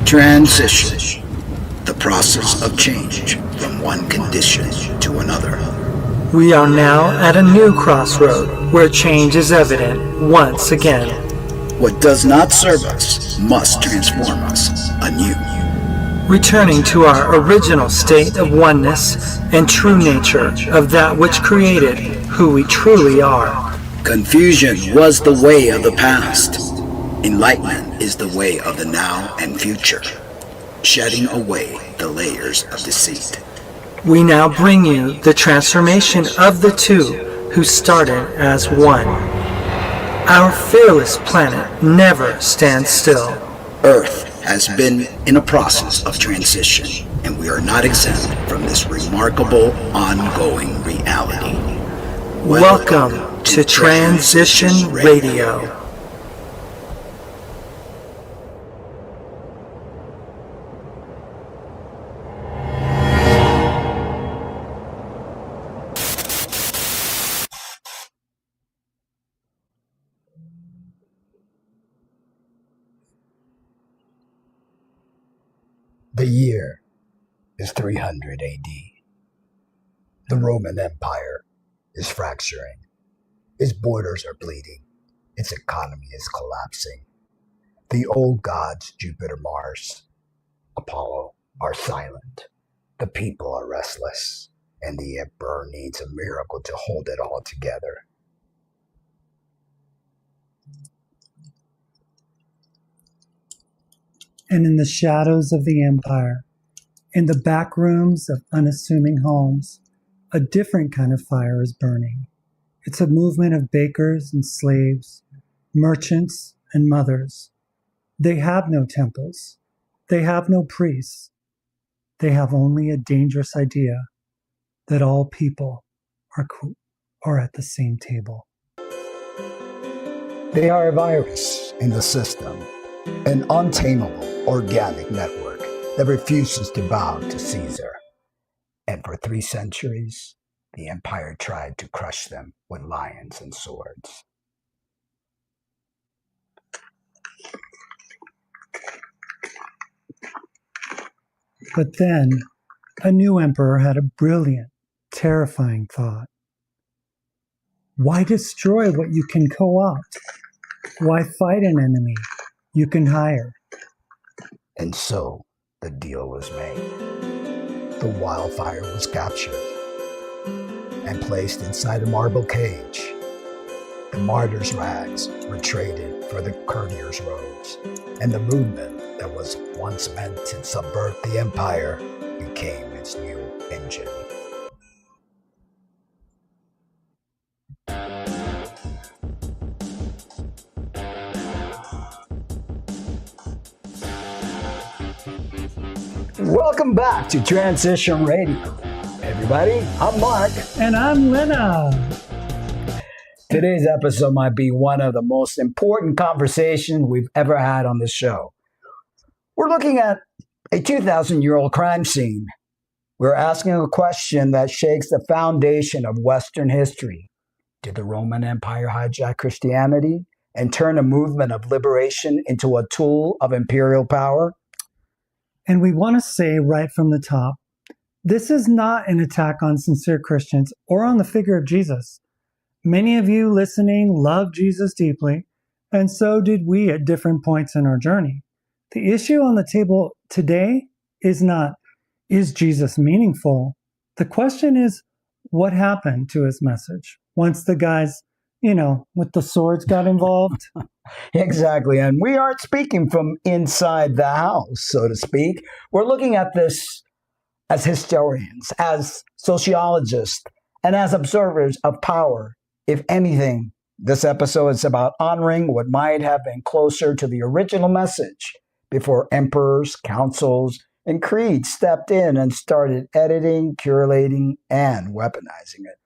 Transition, the process of change from one condition to another. We are now at a new crossroad where change is evident once again. What does not serve us must transform us anew. Returning to our original state of oneness and true nature of that which created who we truly are. Confusion was the way of the past. Enlightenment is the way of the now and future, shedding away the layers of deceit. We now bring you the transformation of the two who started as one. Our fearless planet never stands still. Earth has been in a process of transition, and we are not exempt from this remarkable ongoing reality. Welcome to Transition Radio. The year is 300 AD. The Roman Empire is fracturing. Its borders are bleeding. Its economy is collapsing. The old gods, Jupiter, Mars, Apollo, are silent. The people are restless, and the emperor needs a miracle to hold it all together. And in the shadows of the empire, in the back rooms of unassuming homes, a different kind of fire is burning. It's a movement of bakers and slaves, merchants and mothers. They have no temples. They have no priests. They have only a dangerous idea that all people are at the same table. They are a virus in the system, an untamable organic network that refuses to bow to Caesar. And for 3 centuries, the empire tried to crush them with lions and swords. But then, a new emperor had a brilliant, terrifying thought. Why destroy what you can co-opt? Why fight an enemy you can hire? And so the deal was made. The wildfire was captured and placed inside a marble cage. The martyr's rags were traded for the courtier's robes, and the movement that was once meant to subvert the empire became its new engine. Welcome back to Transition Radio. Everybody, I'm Mark. And I'm Lena. Today's episode might be one of the most important conversations we've ever had on this show. We're looking at a 2,000-year-old crime scene. We're asking a question that shakes the foundation of Western history. Did the Roman Empire hijack Christianity and turn a movement of liberation into a tool of imperial power? And we want to say right from the top, this is not an attack on sincere Christians or on the figure of Jesus. Many of you listening love Jesus deeply, and so did we at different points in our journey. The issue on the table today is not, is Jesus meaningful? The question is, what happened to his message once the guys, with the swords got involved? Exactly. And we aren't speaking from inside the house, so to speak. We're looking at this as historians, as sociologists, and as observers of power. If anything, this episode is about honoring what might have been closer to the original message before emperors, councils, and creeds stepped in and started editing, curating, and weaponizing it.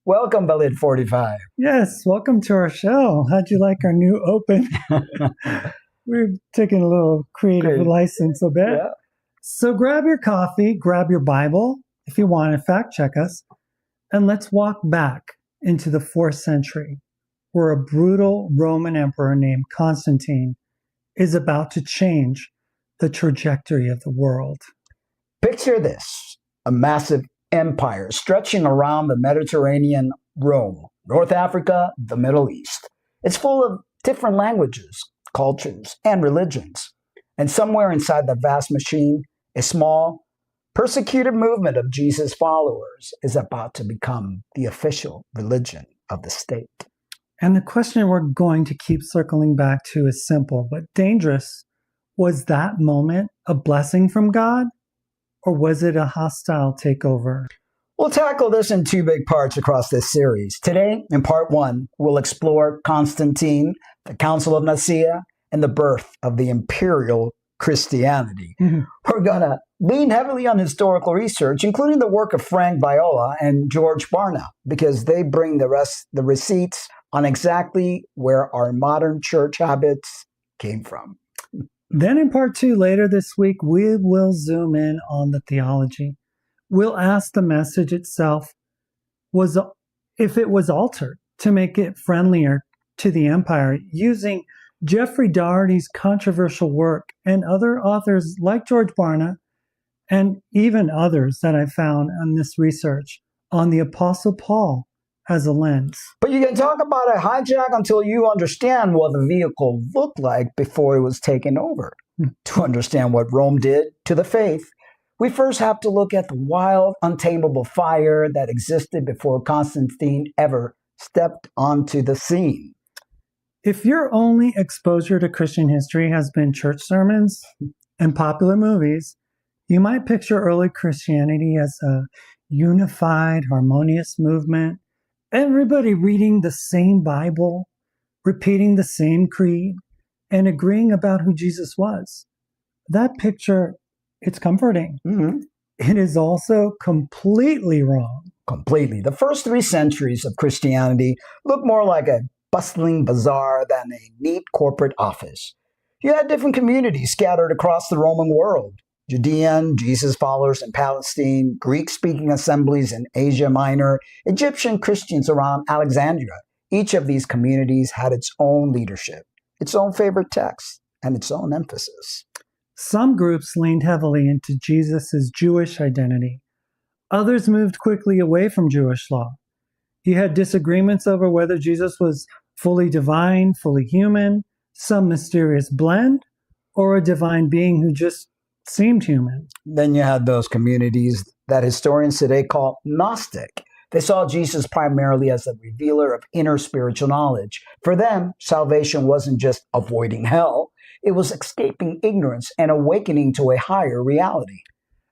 Welcome, Valid 45. Yes, welcome to our show. How'd you like our new open? We're taking a little creative license a bit. Yeah. So grab your coffee, grab your Bible, if you want to fact check us, and let's walk back into the 4th century, where a brutal Roman emperor named Constantine is about to change the trajectory of the world. Picture this, a massive empire stretching around the Mediterranean, Rome, North Africa, the Middle East. It's full of different languages, cultures, and religions. And somewhere inside the vast machine, a small, persecuted movement of Jesus' followers is about to become the official religion of the state. And the question we're going to keep circling back to is simple but dangerous. Was that moment a blessing from God, or was it a hostile takeover? We'll tackle this in two big parts across this series. Today, in part one, we'll explore Constantine, the Council of Nicaea, and the birth of the Imperial Christianity. We're going to lean heavily on historical research, including the work of Frank Viola and George Barna, because they bring the receipts on exactly where our modern church habits came from. Then in part two, later this week, we will zoom in on the theology. We'll ask the message itself if it was altered to make it friendlier to the empire, using Jeffrey Doherty's controversial work and other authors like George Barna and even others that I found on this research on the Apostle Paul as a lens. But you can talk about a hijack until you understand what the vehicle looked like before it was taken over. To understand what Rome did to the faith, we first have to look at the wild, untamable fire that existed before Constantine ever stepped onto the scene. If your only exposure to Christian history has been church sermons and popular movies, you might picture early Christianity as a unified, harmonious movement, everybody reading the same Bible, repeating the same creed, and agreeing about who Jesus was. That picture, it's comforting. It is also completely wrong. Completely. The first 3 centuries of Christianity look more like a bustling bazaar than a neat corporate office. You had different communities scattered across the Roman world. Judean, Jesus followers in Palestine, Greek-speaking assemblies in Asia Minor, Egyptian Christians around Alexandria. Each of these communities had its own leadership, its own favorite text, and its own emphasis. Some groups leaned heavily into Jesus' Jewish identity. Others moved quickly away from Jewish law. You had disagreements over whether Jesus was fully divine, fully human, some mysterious blend, or a divine being who just seemed human. Then you had those communities that historians today call Gnostic. They saw Jesus primarily as a revealer of inner spiritual knowledge. For them, salvation wasn't just avoiding hell, it was escaping ignorance and awakening to a higher reality.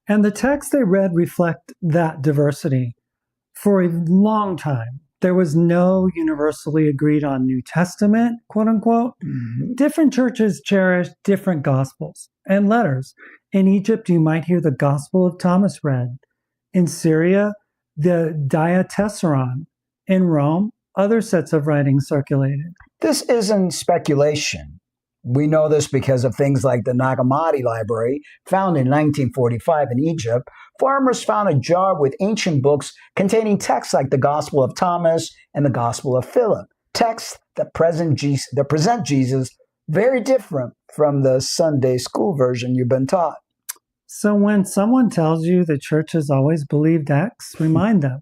And the texts they read reflect that diversity. For a long time, there was no universally agreed on New Testament, quote unquote. Different churches cherished different gospels and letters. In Egypt, you might hear the Gospel of Thomas read. In Syria, the Diatessaron. In Rome, other sets of writings circulated. This isn't speculation. We know this because of things like the Nag Hammadi Library, found in 1945 in Egypt. Farmers found a jar with ancient books containing texts like the Gospel of Thomas and the Gospel of Philip, texts that present Jesus very different from the Sunday school version you've been taught. So when someone tells you the church has always believed X, remind them,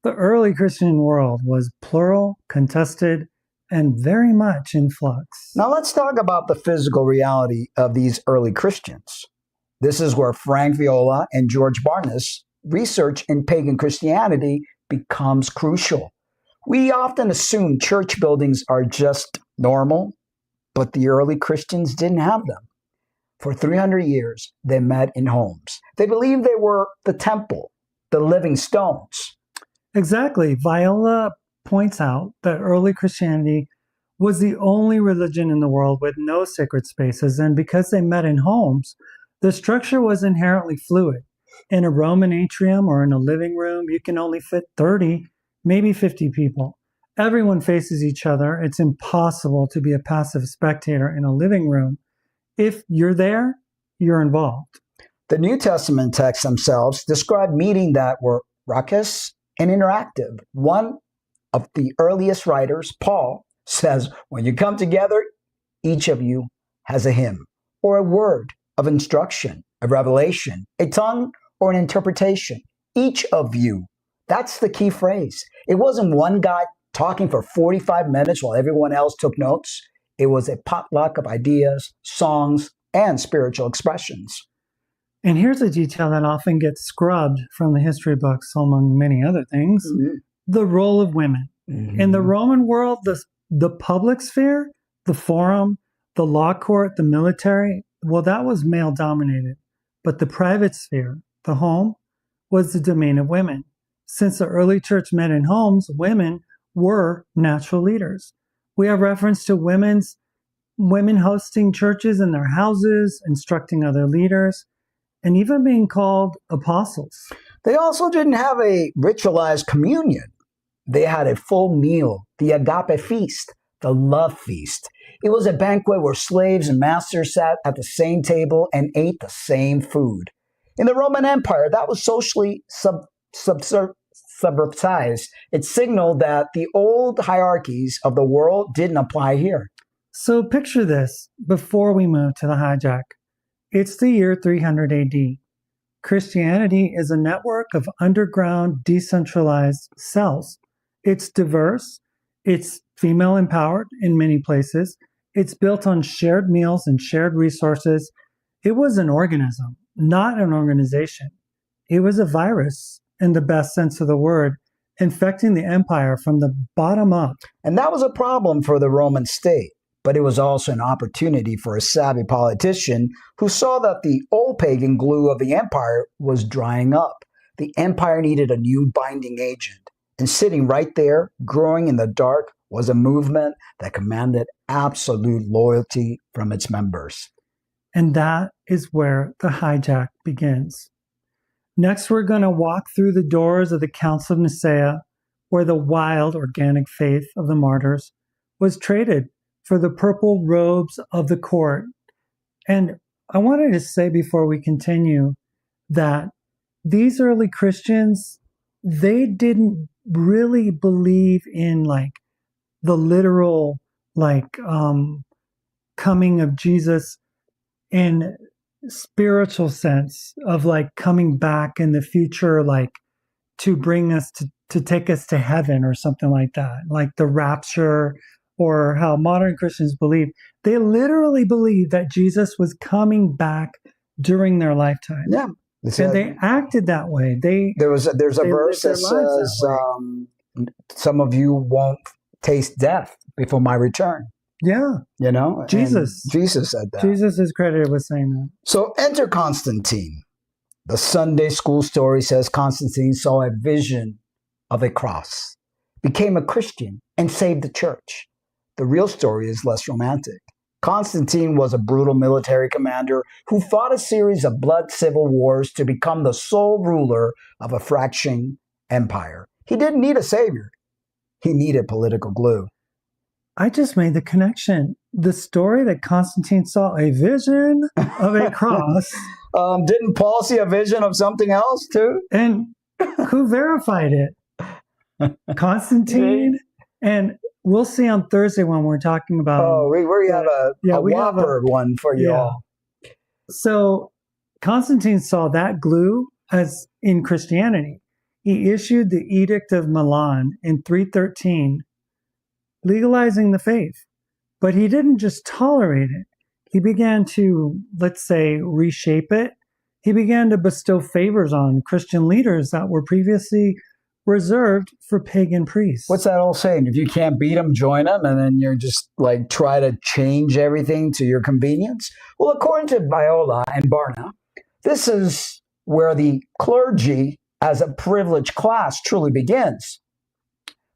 the early Christian world was plural, contested, and very much in flux. Now let's talk about the physical reality of these early Christians. This is where Frank Viola and George Barna's research in pagan Christianity becomes crucial. We often assume church buildings are just normal, but the early Christians didn't have them. For 300 years, they met in homes. They believed they were the temple, the living stones. Exactly. Viola points out that early Christianity was the only religion in the world with no sacred spaces, and because they met in homes, the structure was inherently fluid. In a Roman atrium or in a living room, you can only fit 30, maybe 50 people. Everyone faces each other. It's impossible to be a passive spectator in a living room. If you're there, you're involved. The New Testament texts themselves describe meetings that were raucous and interactive. One of the earliest writers, Paul, says, when you come together, each of you has a hymn or a word of instruction, a revelation, a tongue, or an interpretation. Each of you. That's the key phrase. It wasn't one guy talking for 45 minutes while everyone else took notes. It was a potluck of ideas, songs, and spiritual expressions. And here's a detail that often gets scrubbed from the history books, among many other things, the role of women. In the Roman world, the public sphere, the forum, the law court, the military, well, that was male-dominated. But the private sphere, the home, was the domain of women. Since the early church met in homes, women were natural leaders. We have reference to women hosting churches in their houses, instructing other leaders, and even being called apostles. They also didn't have a ritualized communion. They had a full meal, the agape feast, the love feast. It was a banquet where slaves and masters sat at the same table and ate the same food. In the Roman Empire, that was socially subversized. It signaled that the old hierarchies of the world didn't apply here. So picture this before we move to the hijack. It's the year 300 AD. Christianity is a network of underground, decentralized cells. It's diverse. It's female empowered in many places. It's built on shared meals and shared resources. It was an organism, not an organization. It was a virus, in the best sense of the word, infecting the empire from the bottom up. And that was a problem for the Roman state. But it was also an opportunity for a savvy politician who saw that the old pagan glue of the empire was drying up. The empire needed a new binding agent. And sitting right there, growing in the dark, was a movement that commanded absolute loyalty from its members. And that is where the hijack begins. Next, we're going to walk through the doors of the Council of Nicaea, where the wild organic faith of the martyrs was traded for the purple robes of the court. And I wanted to say before we continue that these early Christians, they didn't really believe in the literal coming of Jesus in spiritual sense of coming back in the future, to bring us to take us to heaven or something like that, like the rapture, or how modern Christians believe. They literally believe that Jesus was coming back during their lifetime. Yeah. And they acted that way. There's a verse that says, some of you won't taste death before my return. Yeah. Jesus said that. Jesus is credited with saying that. So enter Constantine. The Sunday school story says Constantine saw a vision of a cross, became a Christian, and saved the church. The real story is less romantic. Constantine was a brutal military commander who fought a series of blood civil wars to become the sole ruler of a fracturing empire. He didn't need a savior. He needed political glue. I just made the connection. The story that Constantine saw a vision of a cross. Didn't Paul see a vision of something else too? And who verified it? Constantine. And we'll see on Thursday when we're talking about. Oh, we have a whopper one for you all. So Constantine saw that glue as in Christianity. He issued the Edict of Milan in 313, legalizing the faith. But he didn't just tolerate it. He began to, let's say, reshape it. He began to bestow favors on Christian leaders that were previously reserved for pagan priests. What's that old saying? If you can't beat them, join them, and then you're just try to change everything to your convenience? Well, according to Viola and Barna, this is where the clergy as a privileged class truly begins.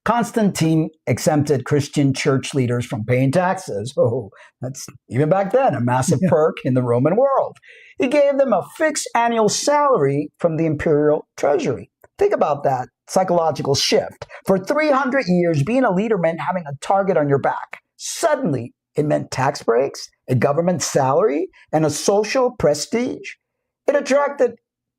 Constantine exempted Christian church leaders from paying taxes. Oh, that's even back then a massive perk in the Roman world. He gave them a fixed annual salary from the imperial treasury. Think about that psychological shift. For 300 years, being a leader meant having a target on your back. Suddenly, it meant tax breaks, a government salary, and a social prestige. It attracted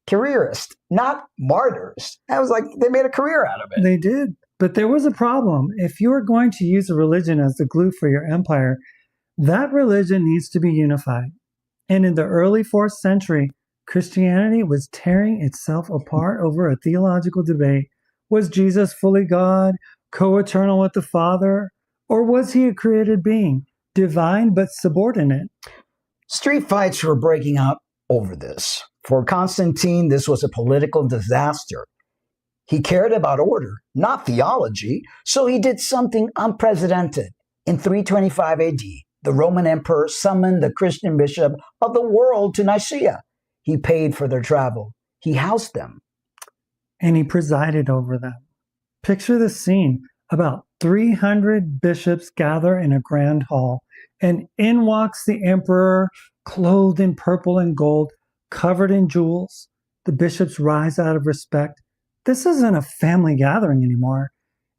careerists, not martyrs. That was they made a career out of it. They did. But there was a problem. If you are going to use a religion as the glue for your empire, that religion needs to be unified. And in the early 4th century, Christianity was tearing itself apart over a theological debate. Was Jesus fully God, co-eternal with the Father, or was he a created being, divine but subordinate? Street fights were breaking out over this. For Constantine, this was a political disaster. He cared about order, not theology, so he did something unprecedented. In 325 AD, the Roman emperor summoned the Christian bishop of the world to Nicaea. He paid for their travel. He housed them. And he presided over them. Picture the scene. About 300 bishops gather in a grand hall, and in walks the emperor, clothed in purple and gold, covered in jewels. The bishops rise out of respect. This isn't a family gathering anymore.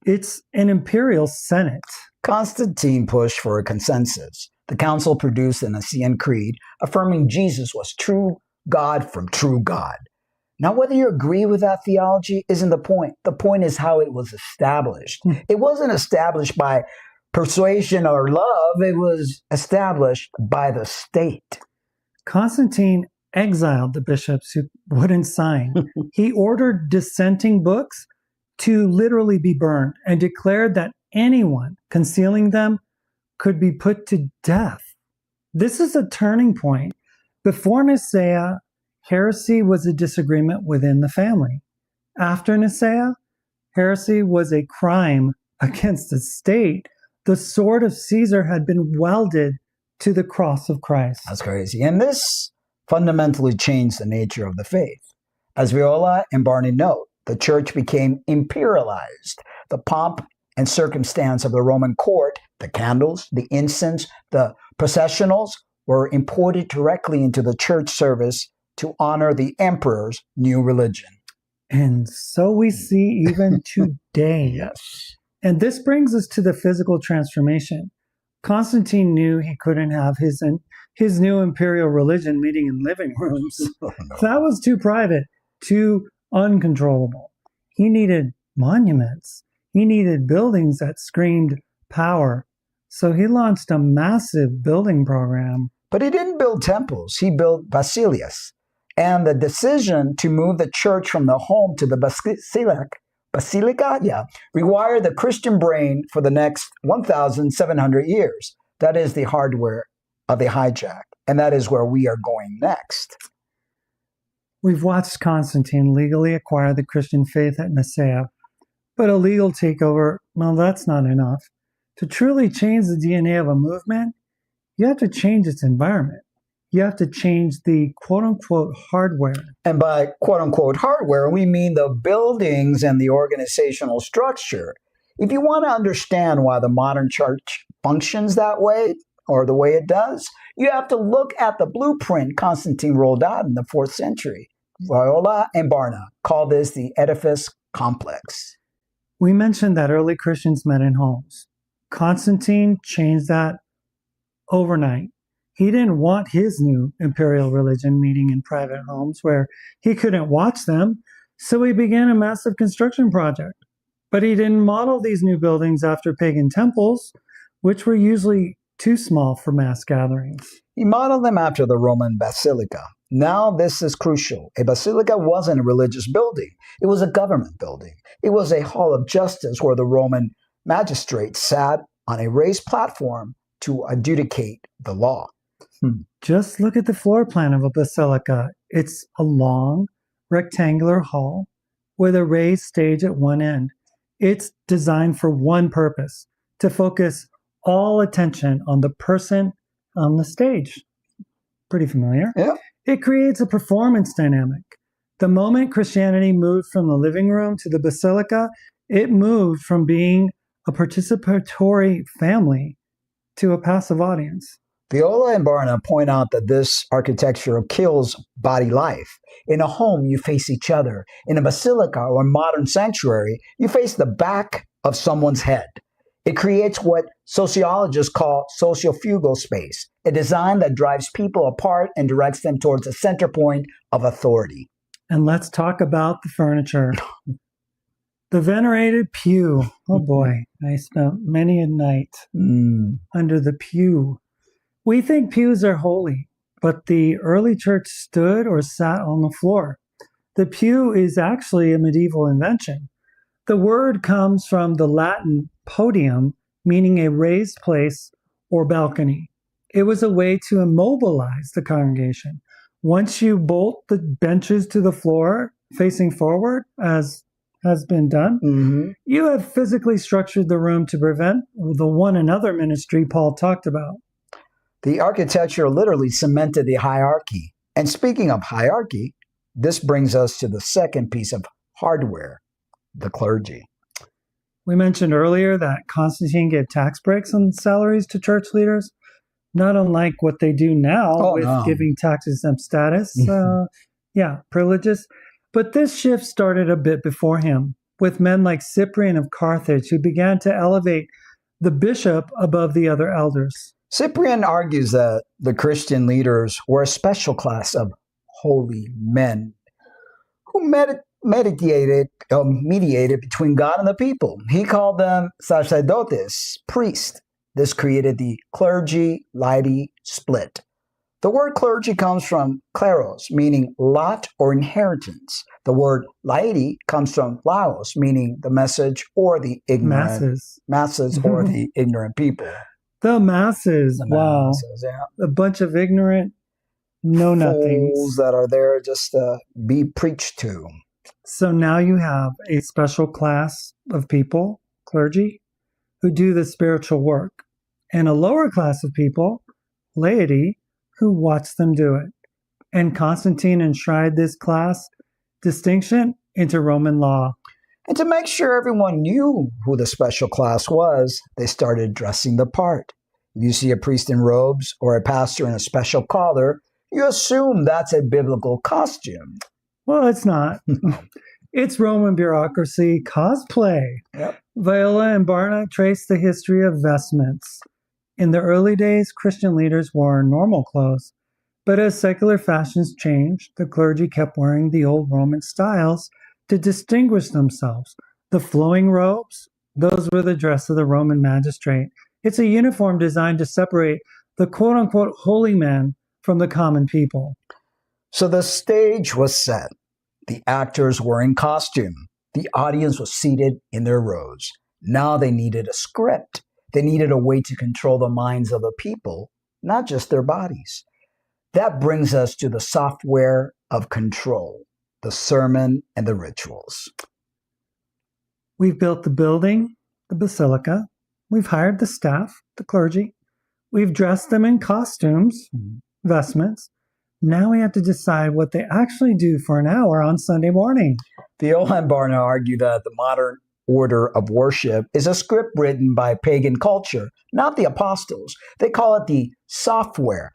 It's an imperial senate. Constantine pushed for a consensus. The council produced a Nicene Creed affirming Jesus was true God from true God. Now, whether you agree with that theology isn't the point. The point is how it was established. It wasn't established by persuasion or love. It was established by the state. Constantine exiled the bishops who wouldn't sign. He ordered dissenting books to literally be burned and declared that anyone concealing them could be put to death. This is a turning point. Before Nicaea, heresy was a disagreement within the family. After Nicaea, heresy was a crime against the state. The sword of Caesar had been welded to the cross of Christ. That's crazy. And this fundamentally changed the nature of the faith. As Viola and Barney note, the church became imperialized. The pomp and circumstance of the Roman court, the candles, the incense, the processionals, were imported directly into the church service to honor the emperor's new religion. And so we see even today. Yes. And this brings us to the physical transformation. Constantine knew he couldn't have his new imperial religion meeting in living rooms. Oh, no. That was too private, too uncontrollable. He needed monuments. He needed buildings that screamed power. So he launched a massive building program. But he didn't build temples. He built basilicas. And the decision to move the church from the home to the basilica, required the Christian brain for the next 1,700 years. That is the hardware of the hijack. And that is where we are going next. We've watched Constantine legally acquire the Christian faith at Nicaea, but a legal takeover, well, that's not enough. To truly change the DNA of a movement, you have to change its environment. You have to change the quote-unquote hardware. And by quote-unquote hardware, we mean the buildings and the organizational structure. If you want to understand why the modern church functions that way, or the way it does, you have to look at the blueprint Constantine rolled out in the 4th century. Viola and Barna call this the edifice complex. We mentioned that early Christians met in homes. Constantine changed that overnight. He didn't want his new imperial religion meeting in private homes where he couldn't watch them, so he began a massive construction project. But he didn't model these new buildings after pagan temples, which were usually too small for mass gatherings. He modeled them after the Roman basilica. Now this is crucial. A basilica wasn't a religious building. It was a government building. It was a hall of justice where the Roman magistrates sat on a raised platform to adjudicate the law. Just look at the floor plan of a basilica. It's a long, rectangular hall with a raised stage at one end. It's designed for one purpose, to focus all attention on the person on the stage. Pretty familiar. Yeah. It creates a performance dynamic. The moment Christianity moved from the living room to the basilica, it moved from being a participatory family to a passive audience. Viola and Barna point out that this architecture kills body life. In a home, you face each other. In a basilica or modern sanctuary, you face the back of someone's head. It creates what sociologists call sociofugal space, a design that drives people apart and directs them towards a center point of authority. And let's talk about the furniture. The venerated pew. Oh boy, I spent many a night under the pew. We think pews are holy, but the early church stood or sat on the floor. The pew is actually a medieval invention. The word comes from the Latin podium, meaning a raised place or balcony. It was a way to immobilize the congregation. Once you bolt the benches to the floor facing forward, as has been done, you have physically structured the room to prevent the one another ministry Paul talked about. The architecture literally cemented the hierarchy. And speaking of hierarchy, this brings us to the second piece of hardware, the clergy. We mentioned earlier that Constantine gave tax breaks on salaries to church leaders, not unlike what they do now giving tax-exempt status, privileges. But this shift started a bit before him, with men like Cyprian of Carthage, who began to elevate the bishop above the other elders. Cyprian argues that the Christian leaders were a special class of holy men who mediated between God and the people. He called them sacerdotes, priests. This created the clergy-laity split. The word clergy comes from kleros, meaning lot or inheritance. The word laity comes from laos, meaning the message or the ignorant masses or the ignorant people. The masses, masses, yeah. A bunch of ignorant know-nothings. Fools that are there just to be preached to. So now you have a special class of people, clergy, who do the spiritual work, and a lower class of people, laity, who watch them do it. And Constantine enshrined this class distinction into Roman law. And to make sure everyone knew who the special class was, they started dressing the part. If you see a priest in robes or a pastor in a special collar, you assume that's a biblical costume. Well, it's not. It's Roman bureaucracy cosplay. Yep. Viola and Barna trace the history of vestments. In the early days, Christian leaders wore normal clothes, but as secular fashions changed, the clergy kept wearing the old Roman styles to distinguish themselves. The flowing robes, those were the dress of the Roman magistrate. It's a uniform designed to separate the quote-unquote holy man from the common people. So the stage was set. The actors were in costume. The audience was seated in their rows. Now they needed a script. They needed a way to control the minds of the people, not just their bodies. That brings us to the software of control, the sermon and the rituals. We've built the building, the basilica. We've hired the staff, the clergy. We've dressed them in costumes, vestments. Now we have to decide what they actually do for an hour on Sunday morning. Viola and Barna argue that the modern order of worship is a script written by pagan culture, not the apostles. They call it the software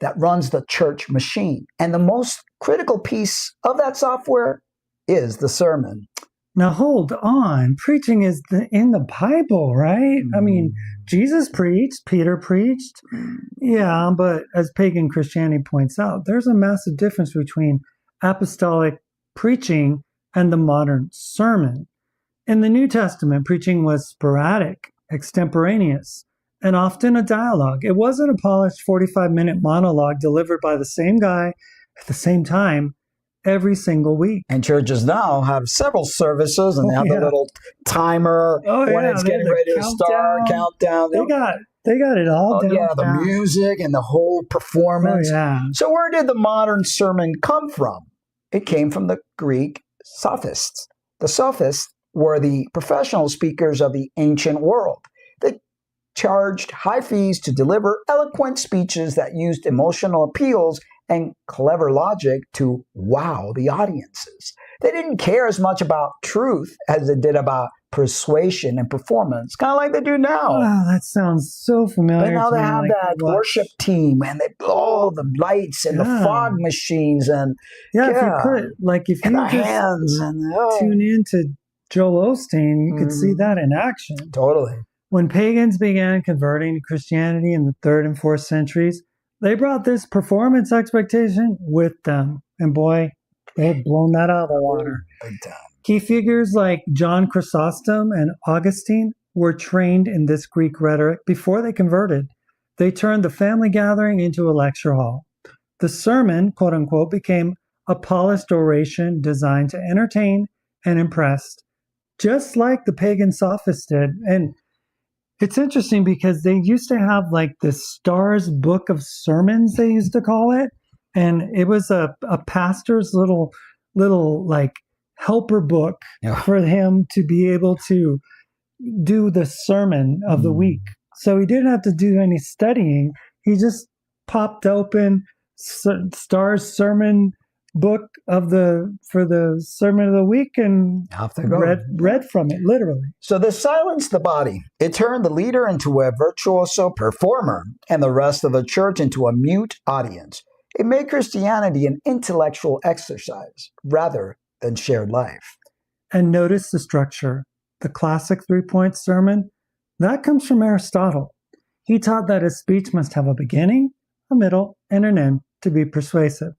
that runs the church machine. And the most critical piece of that software is the sermon. Now hold on. Preaching is in the Bible, right? I mean, Jesus preached, Peter preached. Yeah, but as pagan Christianity points out, there's a massive difference between apostolic preaching and the modern sermon. In the New Testament, preaching was sporadic, extemporaneous, and often a dialogue. It wasn't a polished 45-minute monologue delivered by the same guy at the same time every single week. And churches now have several services, and they have the little timer when it's getting ready to start, countdown. They got it all down. Yeah, the music and the whole performance. Oh, yeah. So where did the modern sermon come from? It came from the Greek sophists. The sophists were the professional speakers of the ancient world. They charged high fees to deliver eloquent speeches that used emotional appeals and clever logic to wow the audiences. They didn't care as much about truth as they did about persuasion and performance, kind of like they do now. Wow, that sounds so familiar. But now they have that worship team, and they blow the lights and the fog machines, and if you could, if you just tune in to Joel Osteen, you could see that in action. Totally. When pagans began converting to Christianity in the 3rd and 4th centuries, they brought this performance expectation with them. And boy, they had blown that out of the water. Big time. Key figures like John Chrysostom and Augustine were trained in this Greek rhetoric before they converted. They turned the family gathering into a lecture hall. The sermon, quote unquote, became a polished oration designed to entertain and impress, just like the pagan sophists did. And it's interesting because they used to have like this Stars Book of Sermons, they used to call it. And it was a pastor's little like helper book for him to be able to do the sermon of the week. So he didn't have to do any studying. He just popped open Star's sermon book for the sermon of the week and read from it, literally. So this silenced the body. It turned the leader into a virtuoso performer and the rest of the church into a mute audience. It made Christianity an intellectual exercise rather than shared life. And notice the structure. The classic 3-point sermon, that comes from Aristotle. He taught that a speech must have a beginning, a middle, and an end to be persuasive.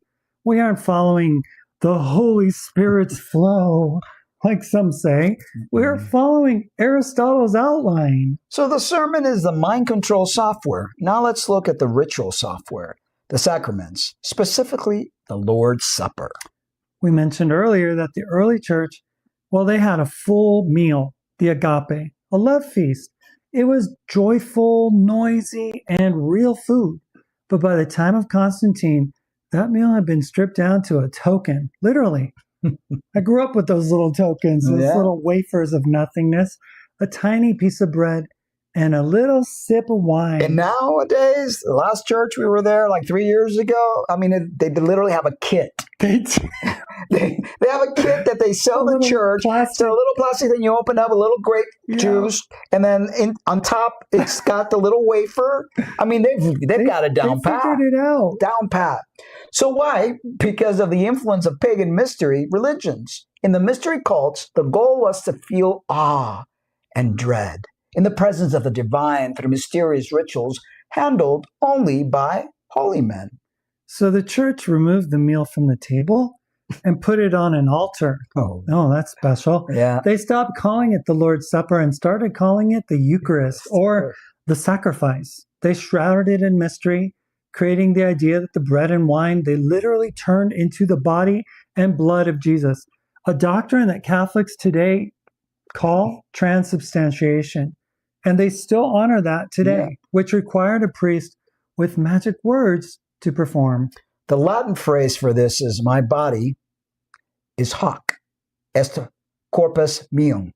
We aren't following the Holy Spirit's flow, like some say. We're following Aristotle's outline. So the sermon is the mind control software. Now let's look at the ritual software, the sacraments, specifically the Lord's Supper. We mentioned earlier that the early church, well, they had a full meal, the agape, a love feast. It was joyful, noisy, and real food. But by the time of Constantine, that meal had been stripped down to a token, literally. I grew up with those little tokens, those little wafers of nothingness, a tiny piece of bread, and a little sip of wine. And nowadays, the last church we were there like 3 years ago, I mean, they literally have a kit. They have a kit that they sell in church. It's a little plastic thing. You open up a little grape juice, and then on top it's got the little wafer. I mean, they've got it down pat. They figured it out. Down pat. So why? Because of the influence of pagan mystery religions. In the mystery cults, the goal was to feel awe and dread in the presence of the divine through mysterious rituals handled only by holy men. So the church removed the meal from the table and put it on an altar. Oh, that's special. Yeah. They stopped calling it the Lord's Supper and started calling it the Eucharist or the sacrifice. They shrouded it in mystery, creating the idea that the bread and wine, they literally turned into the body and blood of Jesus, a doctrine that Catholics today call transubstantiation. And they still honor that today, which required a priest with magic words to perform. The Latin phrase for this is my body is hoc est corpus meum.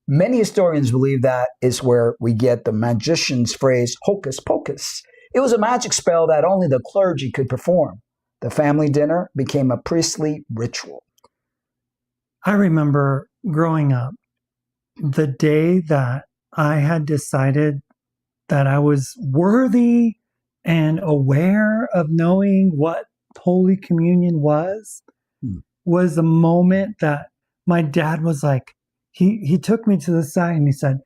Many historians believe that is where we get the magician's phrase hocus pocus. It was a magic spell that only the clergy could perform. The family dinner became a priestly ritual. I remember growing up, the day that I had decided that I was worthy and aware of knowing what Holy Communion was a moment that my dad was like, he took me to the side and he said,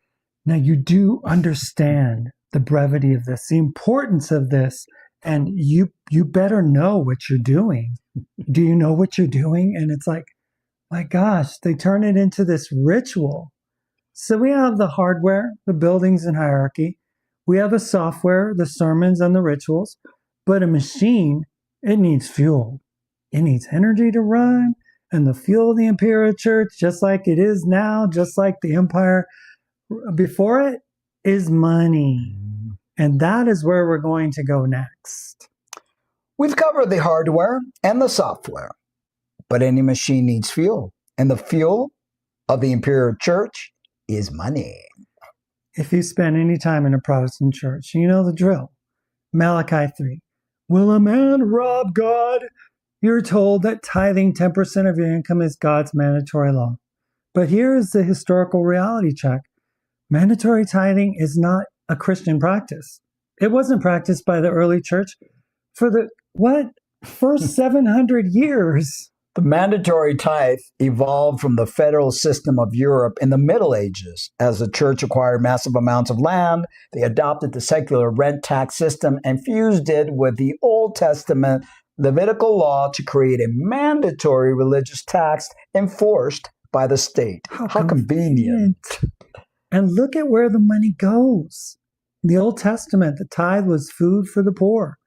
now you do understand the brevity of this, the importance of this, and you better know what you're doing. Do you know what you're doing? And it's like, my gosh, they turn it into this ritual. So we have the hardware, the buildings and hierarchy. We have the software, the sermons and the rituals. But a machine, it needs fuel. It needs energy to run. And the fuel of the Imperial Church, just like it is now, just like the empire before it, is money. And that is where we're going to go next. We've covered the hardware and the software. But any machine needs fuel. And the fuel of the Imperial Church is money. If you spend any time in a Protestant church, you know the drill. Malachi 3. Will a man rob God? You're told that tithing 10% of your income is God's mandatory law. But here is the historical reality check. Mandatory tithing is not a Christian practice. It wasn't practiced by the early church for the, first 700 years. The mandatory tithe evolved from the federal system of Europe in the Middle Ages. As the church acquired massive amounts of land, they adopted the secular rent tax system and fused it with the Old Testament Levitical law to create a mandatory religious tax enforced by the state. How convenient. And look at where the money goes. In the Old Testament, the tithe was food for the poor.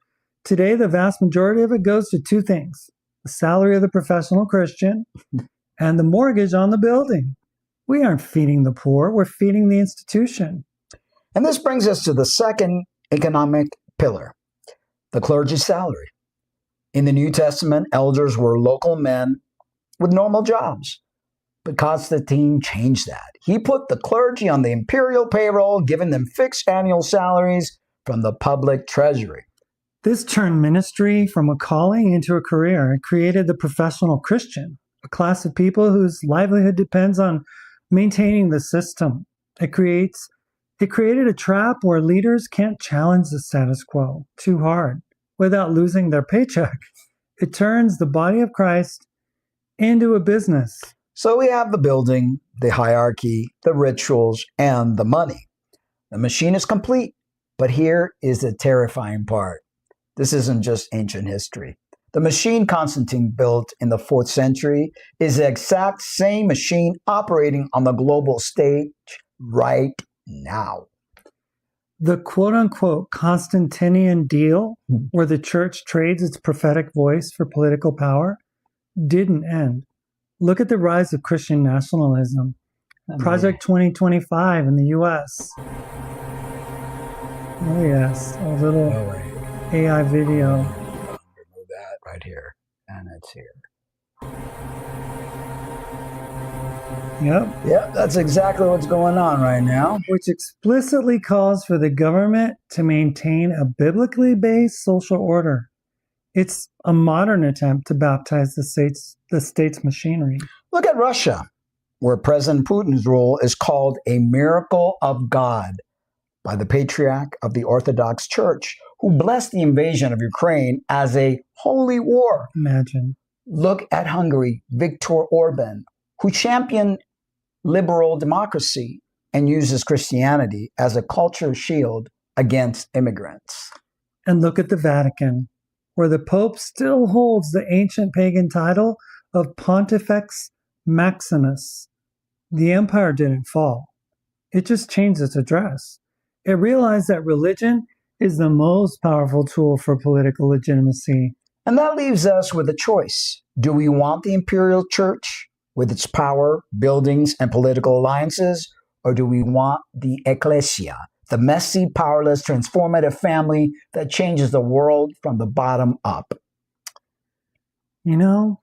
Today, the vast majority of it goes to two things: the salary of the professional Christian and the mortgage on the building. We aren't feeding the poor, we're feeding the institution. And this brings us to the second economic pillar, the clergy's salary. In the New Testament, elders were local men with normal jobs. But Constantine changed that. He put the clergy on the imperial payroll, giving them fixed annual salaries from the public treasury. This turned ministry from a calling into a career and created the professional Christian, a class of people whose livelihood depends on maintaining the system. It created a trap where leaders can't challenge the status quo too hard without losing their paycheck. It turns the body of Christ into a business. So we have the building, the hierarchy, the rituals, and the money. The machine is complete, but here is the terrifying part. This isn't just ancient history. The machine Constantine built in the 4th century is the exact same machine operating on the global stage right now. The quote-unquote Constantinian Deal, where the church trades its prophetic voice for political power, didn't end. Look at the rise of Christian nationalism. Project 2025 in the U.S. Oh yes, a little AI video. Remove that right here, and it's here. Yep, that's exactly what's going on right now. Which explicitly calls for the government to maintain a biblically based social order. It's a modern attempt to baptize the state's machinery. Look at Russia, where President Putin's rule is called a miracle of God by the Patriarch of the Orthodox Church, who blessed the invasion of Ukraine as a holy war. Imagine. Look at Hungary, Viktor Orban, who championed liberal democracy and uses Christianity as a cultural shield against immigrants. And look at the Vatican, where the Pope still holds the ancient pagan title of Pontifex Maximus. The empire didn't fall. It just changed its address. It realized that religion is the most powerful tool for political legitimacy. And that leaves us with a choice. Do we want the imperial church with its power, buildings, and political alliances? Or do we want the ecclesia, the messy, powerless, transformative family that changes the world from the bottom up? You know?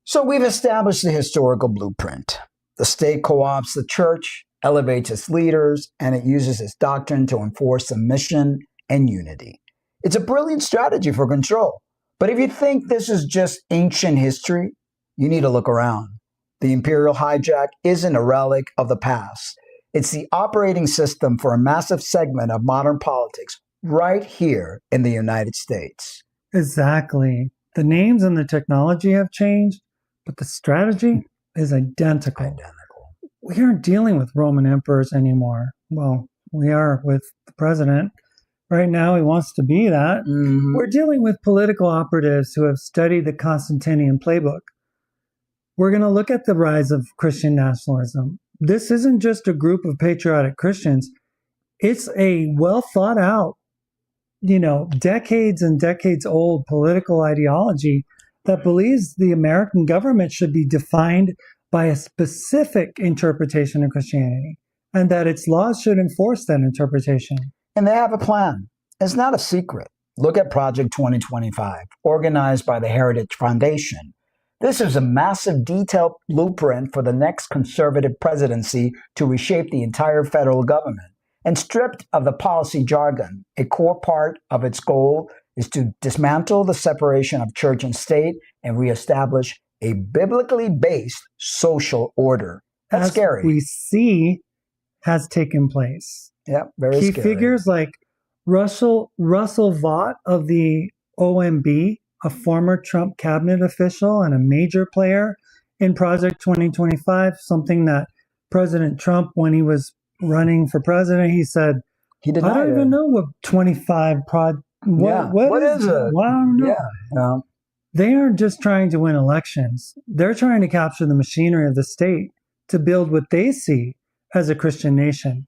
So we've established the historical blueprint. The state co-opts the church, elevates its leaders, and it uses its doctrine to enforce submission and unity. It's a brilliant strategy for control. But if you think this is just ancient history, you need to look around. The Imperial Hijack isn't a relic of the past. It's the operating system for a massive segment of modern politics right here in the United States. Exactly. The names and the technology have changed, but the strategy is identical. We aren't dealing with Roman emperors anymore. Well, we are with the president. Right now, he wants to be that. Mm-hmm. We're dealing with political operatives who have studied the Constantinian playbook. We're going to look at the rise of Christian nationalism. This isn't just a group of patriotic Christians. It's a well thought out, decades and decades old political ideology that believes the American government should be defined by a specific interpretation of Christianity, and that its laws should enforce that interpretation. And they have a plan. It's not a secret. Look at Project 2025, organized by the Heritage Foundation. This is a massive detailed blueprint for the next conservative presidency to reshape the entire federal government. And stripped of the policy jargon, a core part of its goal is to dismantle the separation of church and state and reestablish a biblically based social order. That's scary. We see has taken place. Yeah, very Key scary. figures like Russell Vought of the OMB, a former Trump cabinet official and a major player in Project 2025, something that President Trump, when he was running for president, he said, He did I don't even know what 25 what is it? Well, I don't know. Yeah. They aren't just trying to win elections. They're trying to capture the machinery of the state to build what they see as a Christian nation.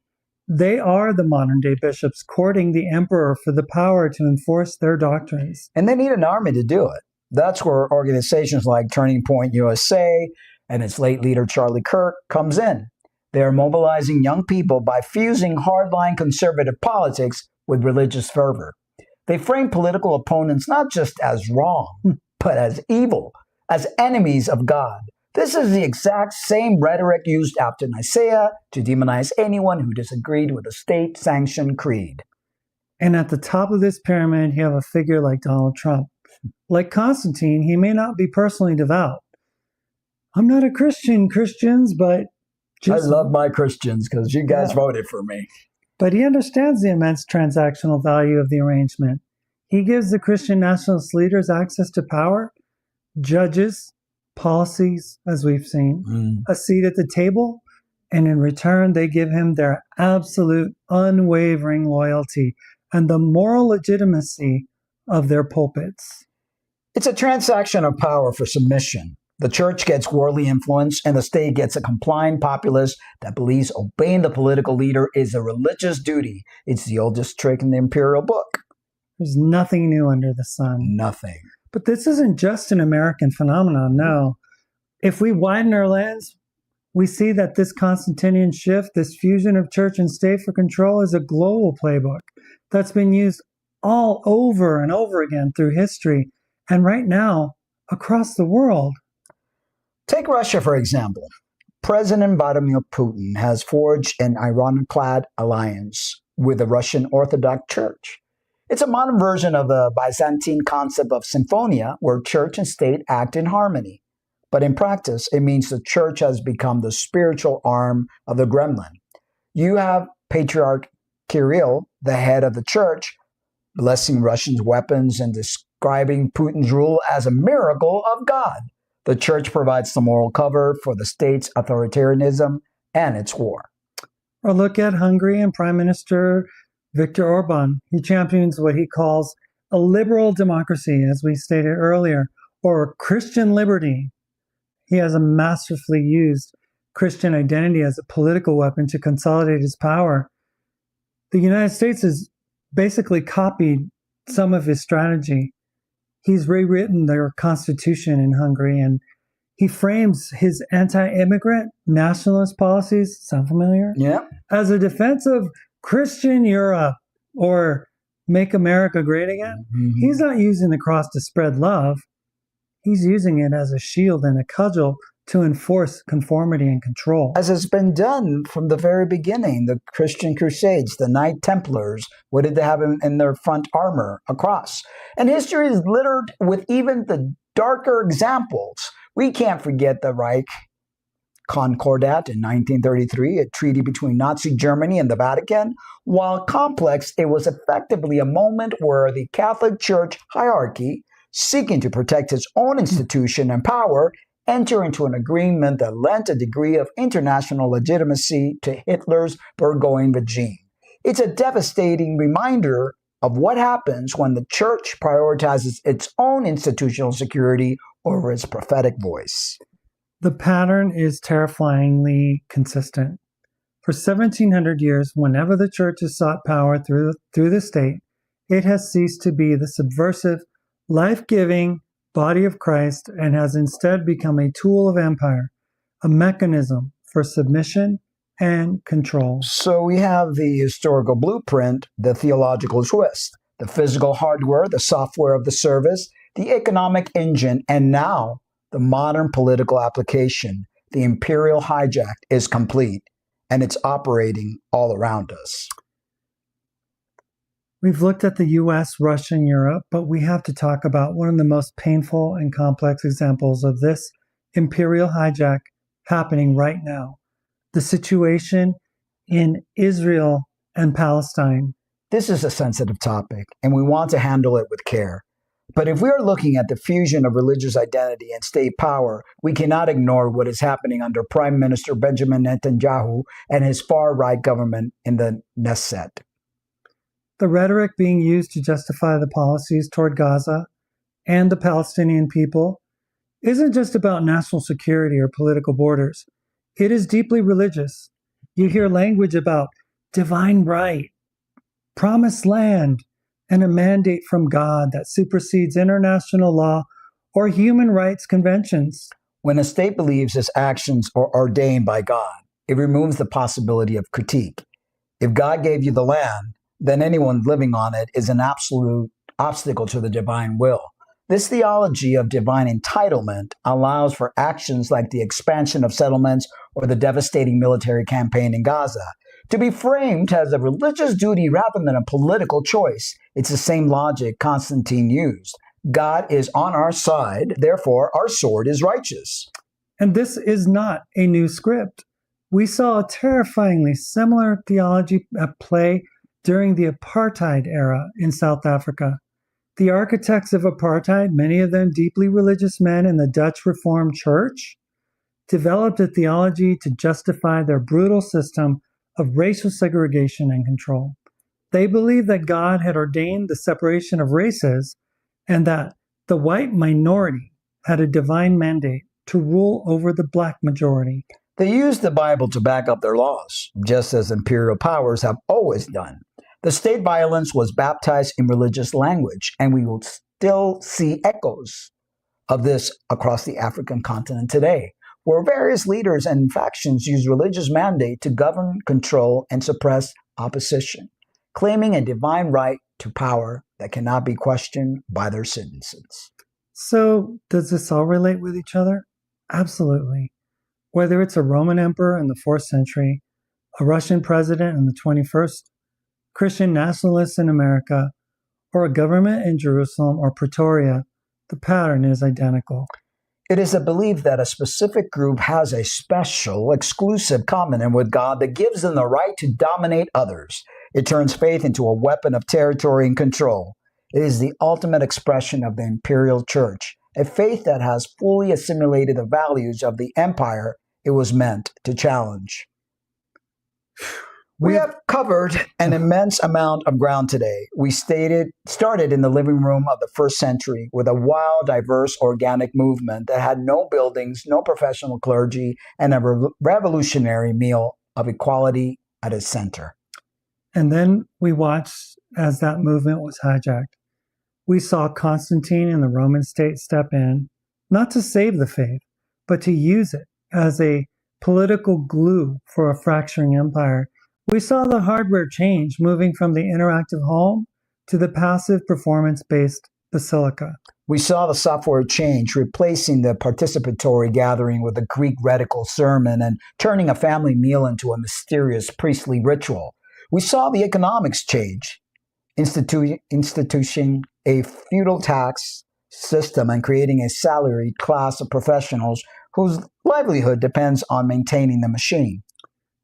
They are the modern-day bishops courting the emperor for the power to enforce their doctrines. And they need an army to do it. That's where organizations like Turning Point USA and its late leader Charlie Kirk comes in. They are mobilizing young people by fusing hardline conservative politics with religious fervor. They frame political opponents not just as wrong, but as evil, as enemies of God. This is the exact same rhetoric used after Nicaea to demonize anyone who disagreed with a state-sanctioned creed. And at the top of this pyramid, you have a figure like Donald Trump. Like Constantine, he may not be personally devout. I'm not a Christian, Christians, but I love my Christians because you guys voted for me. But he understands the immense transactional value of the arrangement. He gives the Christian nationalist leaders access to power, judges, policies, as we've seen, a seat at the table, and in return, they give him their absolute unwavering loyalty and the moral legitimacy of their pulpits. It's a transaction of power for submission. The church gets worldly influence, and the state gets a complying populace that believes obeying the political leader is a religious duty. It's the oldest trick in the imperial book. There's nothing new under the sun. Nothing. But this isn't just an American phenomenon, no. If we widen our lens, we see that this Constantinian shift, this fusion of church and state for control, is a global playbook that's been used all over and over again through history, and right now, across the world. Take Russia, for example. President Vladimir Putin has forged an ironiclad alliance with the Russian Orthodox Church. It's a modern version of the Byzantine concept of symphonia, where church and state act in harmony. But in practice, it means the church has become the spiritual arm of the Kremlin. You have Patriarch Kirill, the head of the church, blessing Russian weapons and describing Putin's rule as a miracle of God. The church provides the moral cover for the state's authoritarianism and its war. Or look at Hungary and Prime Minister Viktor Orban. He champions what he calls illiberal democracy, as we stated earlier, or Christian liberty. He has a masterfully used Christian identity as a political weapon to consolidate his power. The United States has basically copied some of his strategy. He's rewritten their constitution in Hungary, and he frames his anti-immigrant nationalist policies, sound familiar? Yeah. As a defense of Christian Europe, or make America great again. He's not using the cross to spread love. He's using it as a shield and a cudgel to enforce conformity and control. As has been done from the very beginning, the Christian Crusades, the Knight Templars, what did they have in their front armor? A cross. And history is littered with even the darker examples. We can't forget the Reich Concordat in 1933, a treaty between Nazi Germany and the Vatican. While complex, it was effectively a moment where the Catholic Church hierarchy, seeking to protect its own institution and power, enter into an agreement that lent a degree of international legitimacy to Hitler's Burgoyne regime. It's a devastating reminder of what happens when the church prioritizes its own institutional security over its prophetic voice. The pattern is terrifyingly consistent. For 1700 years, whenever the church has sought power through the state, it has ceased to be the subversive, life-giving body of Christ and has instead become a tool of empire, a mechanism for submission and control. So we have the historical blueprint, the theological twist, the physical hardware, the software of the service, the economic engine, and now the modern political application. The Imperial Hijack is complete, and it's operating all around us. We've looked at the US, Russia, and Europe, but we have to talk about one of the most painful and complex examples of this imperial hijack happening right now. The situation in Israel and Palestine. This is a sensitive topic, and we want to handle it with care. But if we are looking at the fusion of religious identity and state power, we cannot ignore what is happening under Prime Minister Benjamin Netanyahu and his far-right government in the Knesset. The rhetoric being used to justify the policies toward Gaza and the Palestinian people isn't just about national security or political borders. It is deeply religious. You hear language about divine right, promised land, and a mandate from God that supersedes international law or human rights conventions. When a state believes its actions are ordained by God, it removes the possibility of critique. If God gave you the land, then anyone living on it is an absolute obstacle to the divine will. This theology of divine entitlement allows for actions like the expansion of settlements or the devastating military campaign in Gaza to be framed as a religious duty rather than a political choice. It's the same logic Constantine used. God is on our side, therefore our sword is righteous. And this is not a new script. We saw a terrifyingly similar theology at play during the apartheid era in South Africa. The architects of apartheid, many of them deeply religious men in the Dutch Reformed Church, developed a theology to justify their brutal system of racial segregation and control. They believed that God had ordained the separation of races and that the white minority had a divine mandate to rule over the black majority. They used the Bible to back up their laws, just as imperial powers have always done. The state violence was baptized in religious language, and we will still see echoes of this across the African continent today, where various leaders and factions use religious mandate to govern, control, and suppress opposition, claiming a divine right to power that cannot be questioned by their citizens. So, does this all relate with each other? Absolutely. Whether it's a Roman emperor in the 4th century, a Russian president in the 21st, Christian nationalists in America, or a government in Jerusalem or Pretoria, the pattern is identical. It is a belief that a specific group has a special, exclusive covenant with God that gives them the right to dominate others. It turns faith into a weapon of territory and control. It is the ultimate expression of the imperial church, a faith that has fully assimilated the values of the empire it was meant to challenge. We have covered an immense amount of ground today. We started in the living room of the 1st century with a wild, diverse, organic movement that had no buildings, no professional clergy, and a revolutionary meal of equality at its center. And then we watched as that movement was hijacked. We saw Constantine and the Roman state step in, not to save the faith, but to use it as a political glue for a fracturing empire. We saw the hardware change, moving from the interactive home to the passive performance-based basilica. We saw the software change, replacing the participatory gathering with a Greek rhetorical sermon and turning a family meal into a mysterious priestly ritual. We saw the economics change, instituting a feudal tax system and creating a salaried class of professionals whose livelihood depends on maintaining the machine.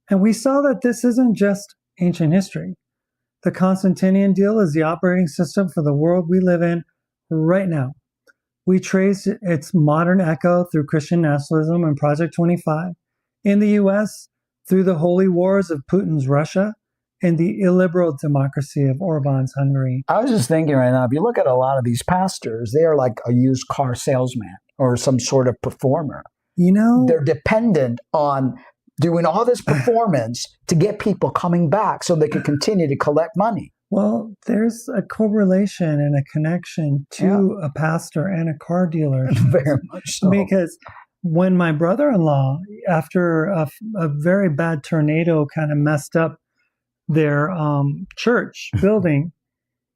And we saw that this isn't just ancient history. The Constantinian Deal is the operating system for the world we live in right now. We traced its modern echo through Christian nationalism and Project 25, in the US through the holy wars of Putin's Russia and the illiberal democracy of Orban's Hungary. I was just thinking right now, if you look at a lot of these pastors, they are like a used car salesman or some sort of performer. You know, they're dependent on doing all this performance to get people coming back so they can continue to collect money. Well, there's a correlation and a connection to a pastor and a car dealer. Very much so. Because when my brother-in-law, after a very bad tornado kind of messed up their church building,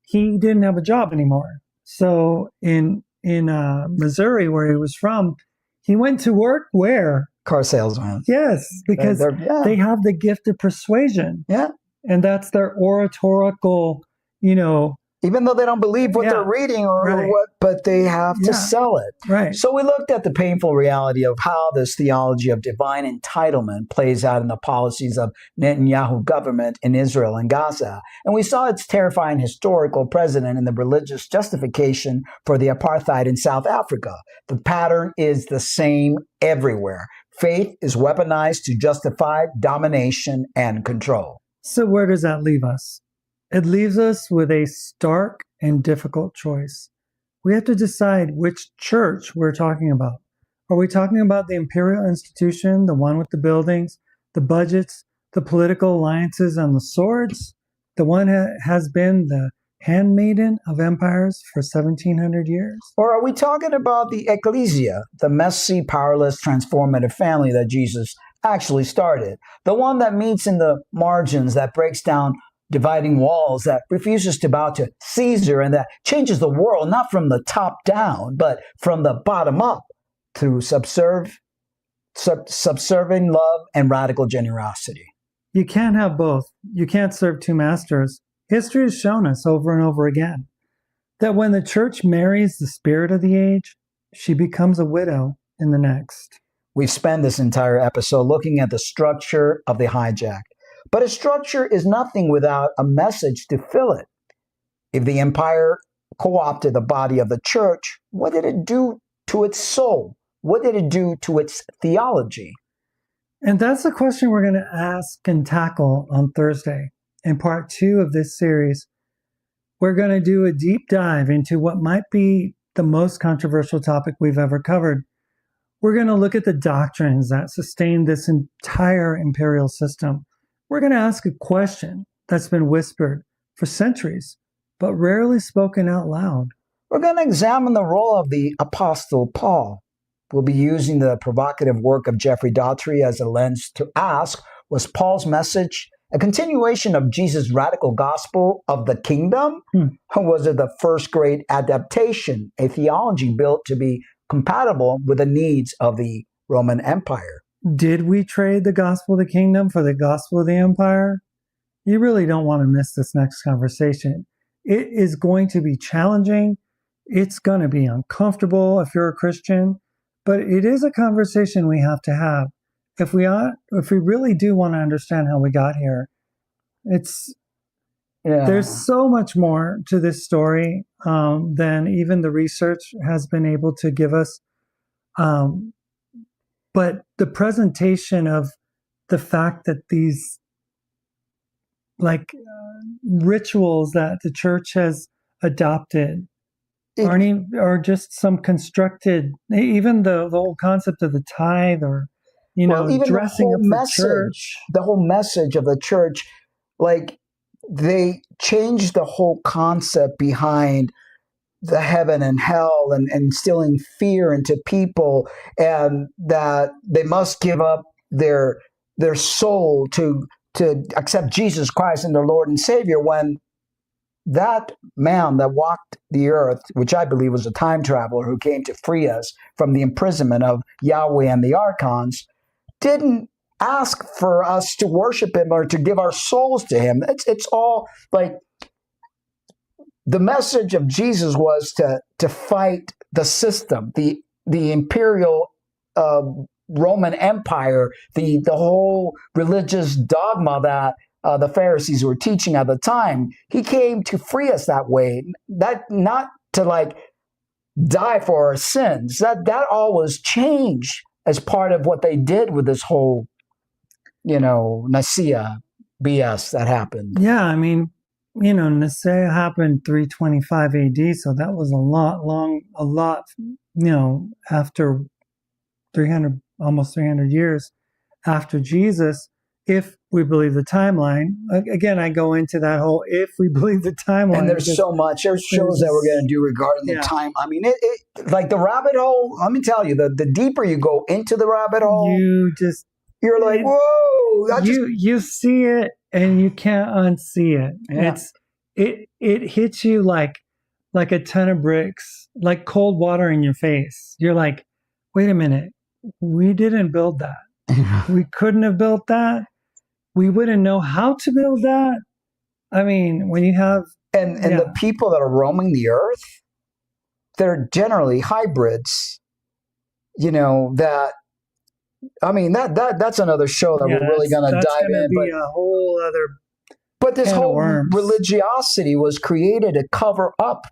he didn't have a job anymore. So in Missouri, where he was from, he went to work where? Car salesman. Yes, because they have the gift of persuasion. Yeah. And that's their oratorical, even though they don't believe what they're reading or what, but they have to sell it. Right. So we looked at the painful reality of how this theology of divine entitlement plays out in the policies of Netanyahu government in Israel and Gaza. And we saw its terrifying historical precedent in the religious justification for the apartheid in South Africa. The pattern is the same everywhere. Faith is weaponized to justify domination and control. So where does that leave us? It leaves us with a stark and difficult choice. We have to decide which church we're talking about. Are we talking about the imperial institution, the one with the buildings, the budgets, the political alliances and the swords. The one has been the handmaiden of empires for 1700 years. Or are we talking about the ecclesia, the messy, powerless, transformative family that Jesus actually started? The one that meets in the margins, that breaks down dividing walls, that refuses to bow to Caesar, and that changes the world, not from the top down, but from the bottom up through subserving love and radical generosity. You can't have both. You can't serve two masters. History has shown us over and over again that when the church marries the spirit of the age, she becomes a widow in the next. We've spent this entire episode looking at the structure of the hijack. But a structure is nothing without a message to fill it. If the empire co-opted the body of the church, what did it do to its soul? What did it do to its theology? And that's the question we're going to ask and tackle on Thursday. In part 2 of this series, we're going to do a deep dive into what might be the most controversial topic we've ever covered. We're going to look at the doctrines that sustain this entire imperial system. We're going to ask a question that's been whispered for centuries, but rarely spoken out loud. We're going to examine the role of the Apostle Paul. We'll be using the provocative work of Jeffrey Daughtry as a lens to ask, was Paul's message a continuation of Jesus' radical gospel of the kingdom? Or was it the first great adaptation, a theology built to be compatible with the needs of the Roman Empire? Did we trade the gospel of the kingdom for the gospel of the empire? You really don't want to miss this next conversation. It is going to be challenging. It's going to be uncomfortable if you're a Christian, but it is a conversation we have to have. If we really do want to understand how we got here, there's so much more to this story than even the research has been able to give us. But the presentation of the fact that these rituals that the church has adopted are just some constructed, even the whole concept of the tithe, or even dressing up the church. The whole message of the church, they changed the whole concept behind the heaven and hell, and instilling fear into people, and that they must give up their soul to accept Jesus Christ and their Lord and Savior, when that man that walked the earth, which I believe was a time traveler who came to free us from the imprisonment of Yahweh and the archons, didn't ask for us to worship him or to give our souls to him. It's all like the message of Jesus was to fight the system, the imperial Roman Empire, the whole religious dogma that the Pharisees were teaching at the time. He came to free us that way, that not to die for our sins. That all was changed as part of what they did with this whole, Nicaea BS that happened. Yeah, I mean, Nicaea happened 325 AD, so that was a lot, after 300, almost 300 years after Jesus, if we believe the timeline. Again, I go into that whole, if we believe the timeline. And there's so much. There's shows that we're going to do regarding the time. I mean, it like the rabbit hole, let me tell you, the deeper you go into the rabbit hole, you're like, whoa. You see it and you can't unsee it. Yeah. It hits you like a ton of bricks, like cold water in your face. You're like, wait a minute, we didn't build that. We couldn't have built that. We wouldn't know how to build that. I mean, when you have... And the people that are roaming the earth, they're generally hybrids, that's another show that we're really going to dive in. Be a whole other... But this whole religiosity was created to cover up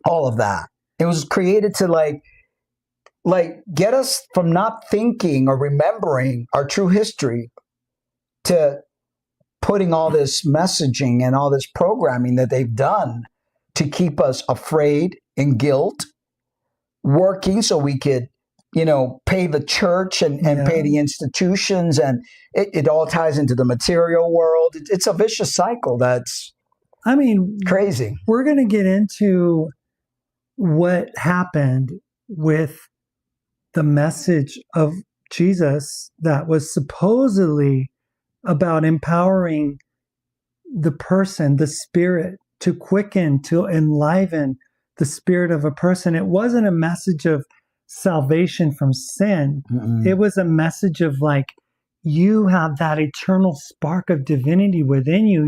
all of that. It was created to get us from not thinking or remembering our true history to putting all this messaging and all this programming that they've done to keep us afraid and guilt, working so we could pay the church and pay the institutions, and it all ties into the material world. It's a vicious cycle that's crazy. We're going to get into what happened with the message of Jesus that was supposedly about empowering the person, the spirit, to quicken, to enliven the spirit of a person. It wasn't a message of salvation from sin. Mm-mm. It was a message of like, you have that eternal spark of divinity within you.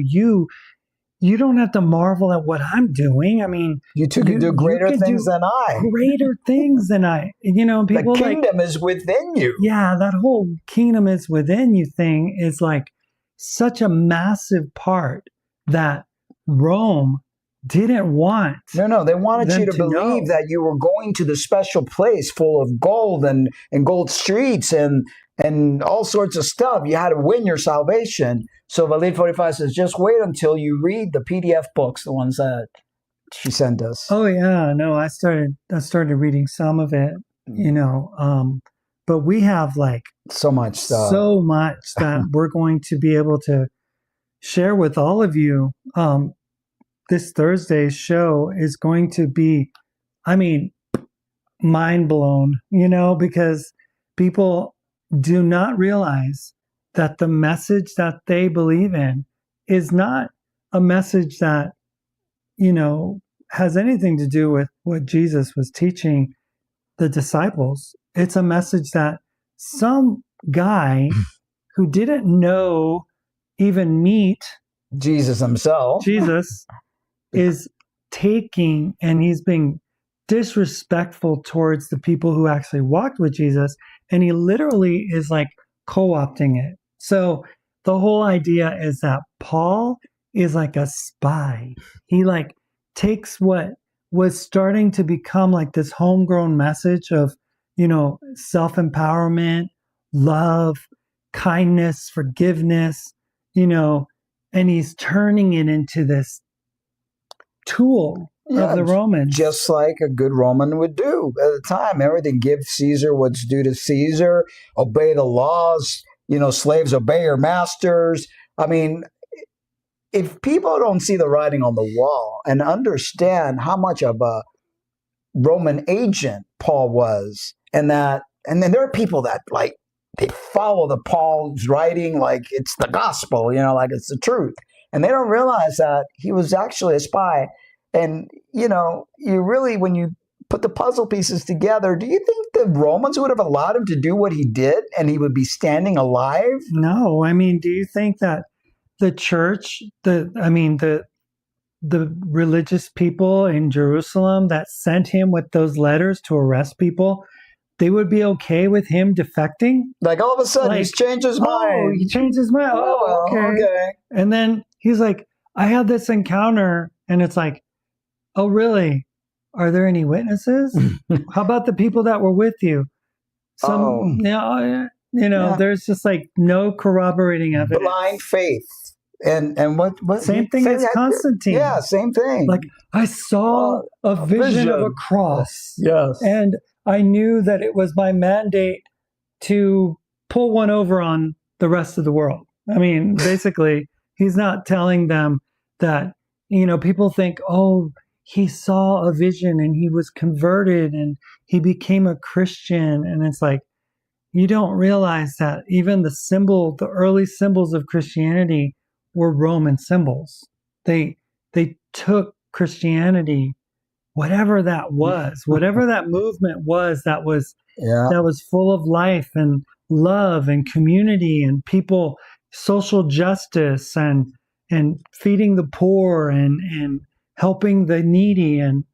You don't have to marvel at what I'm doing. I mean, you two can do greater things than I. Greater things than I. People the kingdom is within you. Yeah, that whole kingdom is within you thing is like such a massive part that Rome didn't want. No, they wanted you to believe that you were going to the special place full of gold and gold streets and all sorts of stuff. You had to win your salvation. So Valid 45 says, just wait until you read the PDF books, the ones that she sent us. Oh yeah, no, I started reading some of it, but we have like so much stuff. So much that we're going to be able to share with all of you. This Thursday's show is going to be, mind blown, because people do not realize that the message that they believe in is not a message that, has anything to do with what Jesus was teaching the disciples. It's a message that some guy who didn't even meet Jesus himself, is taking, and he's being disrespectful towards the people who actually walked with Jesus, and he literally is like co-opting it. So the whole idea is that Paul is like a spy. He like takes what was starting to become like this homegrown message of, self-empowerment, love, kindness, forgiveness, and he's turning it into this tool of the Romans. Just like a good Roman would do at the time. Everything, give Caesar what's due to Caesar, obey the laws, slaves obey your masters. If people don't see the writing on the wall and understand how much of a Roman agent Paul was, and then there are people that like, they follow the Paul's writing like it's the gospel, like it's the truth. And they don't realize that he was actually a spy. And, you really, when you put the puzzle pieces together, do you think the Romans would have allowed him to do what he did and he would be standing alive? No. Do you think that the church, the religious people in Jerusalem that sent him with those letters to arrest people, they would be okay with him defecting? Like all of a sudden, he's changed his mind. Oh, he changed his mind. Oh, okay. And then he's like, I had this encounter, and it's like, oh, really? Are there any witnesses? How about the people that were with you? There's just like no corroborating evidence. Blind faith. And what same thing as Constantine. Yeah, same thing. Like, I saw a vision of a cross. Yes. And I knew that it was my mandate to pull one over on the rest of the world. Basically, he's not telling them that, people think, oh, he saw a vision and he was converted and he became a Christian. And it's like, you don't realize that even the early symbols of Christianity were Roman symbols. They took Christianity, whatever that was, whatever that movement was, that was full of life and love and community and people, social justice and feeding the poor and helping the needy and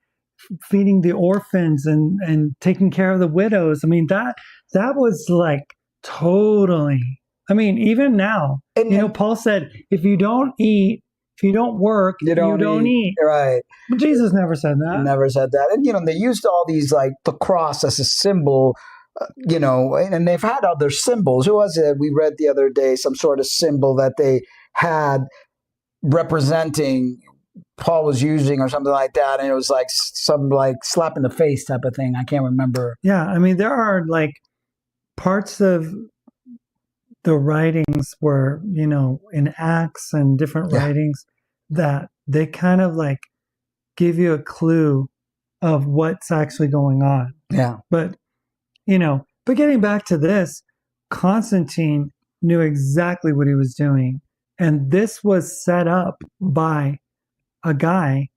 feeding the orphans and taking care of the widows. That was like totally. Even now, Paul said, if you don't eat, if you don't work, you don't eat. Right. But Jesus never said that. Never said that. And, they used all these, like the cross as a symbol, and they've had other symbols. Who was it? We read the other day, some sort of symbol that they had representing Paul was using or something like that, and it was like some like slap in the face type of thing. I can't remember. Yeah, I mean, there are like parts of the writings where, in Acts and different writings that they kind of like give you a clue of what's actually going on. Yeah. But, but getting back to this, Constantine knew exactly what he was doing. And this was set up by a guy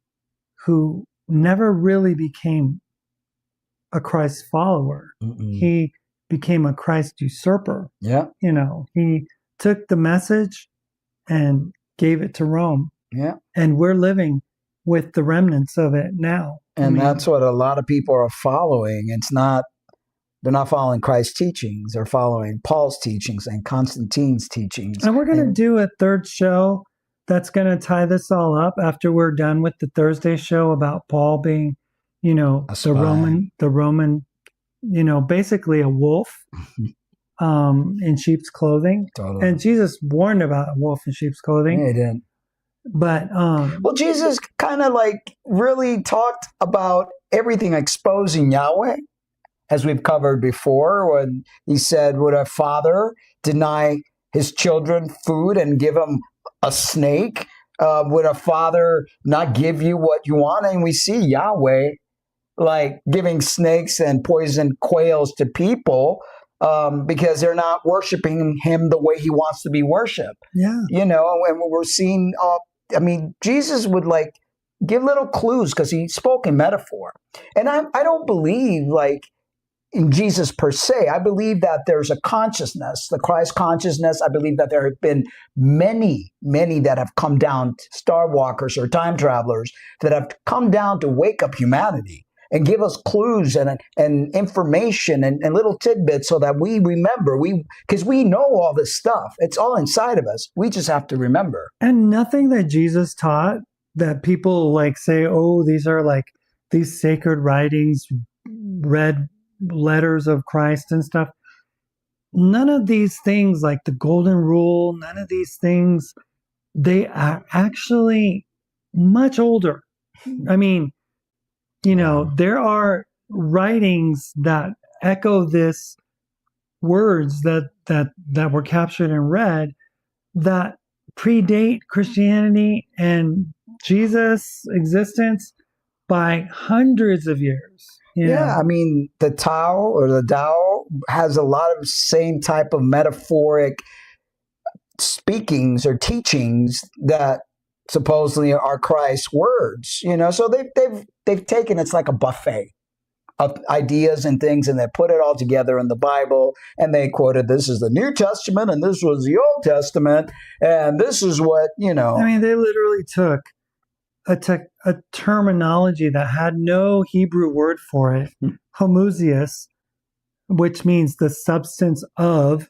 who never really became a Christ follower. He became a Christ usurper. Yeah. He took the message and gave it to Rome. Yeah. And we're living with the remnants of it now. And that's what a lot of people are following. They're not following Christ's teachings. They're following Paul's teachings and Constantine's teachings. And we're going to do a third show that's going to tie this all up after we're done with the Thursday show about Paul being, the Roman, basically a wolf in sheep's clothing. Totally. And Jesus warned about a wolf in sheep's clothing. Yeah, he did. But well, Jesus kind of like really talked about everything exposing Yahweh, as we've covered before, when he said, would a father deny his children food and give them a snake? Would a father not give you what you want? And we see Yahweh like giving snakes and poison quails to people because they're not worshiping him the way he wants to be worshipped. Yeah. And we're seeing, Jesus would like give little clues because he spoke in metaphor. And I don't believe like in Jesus per se. I believe that there's a consciousness, the Christ consciousness. I believe that there have been many that have come down, star walkers or time travelers that have come down to wake up humanity and give us clues and information and little tidbits so that we remember. Because we know all this stuff. It's all inside of us. We just have to remember. And nothing that Jesus taught that people like say, oh, these are like these sacred writings, red letters of Christ and stuff. None of these things like the golden rule, none of these things, they are actually much older. I mean, there are writings that echo this words that were captured and read that predate Christianity and Jesus' existence by hundreds of years. Yeah, I mean, the Tao has a lot of same type of metaphoric speakings or teachings that supposedly are Christ's words, so they've taken, it's like a buffet of ideas and things, and they put it all together in the Bible, and they quoted, this is the New Testament, and this was the Old Testament, and this is what, I mean, they literally took a terminology that had no Hebrew word for it, homoousios, which means the substance of,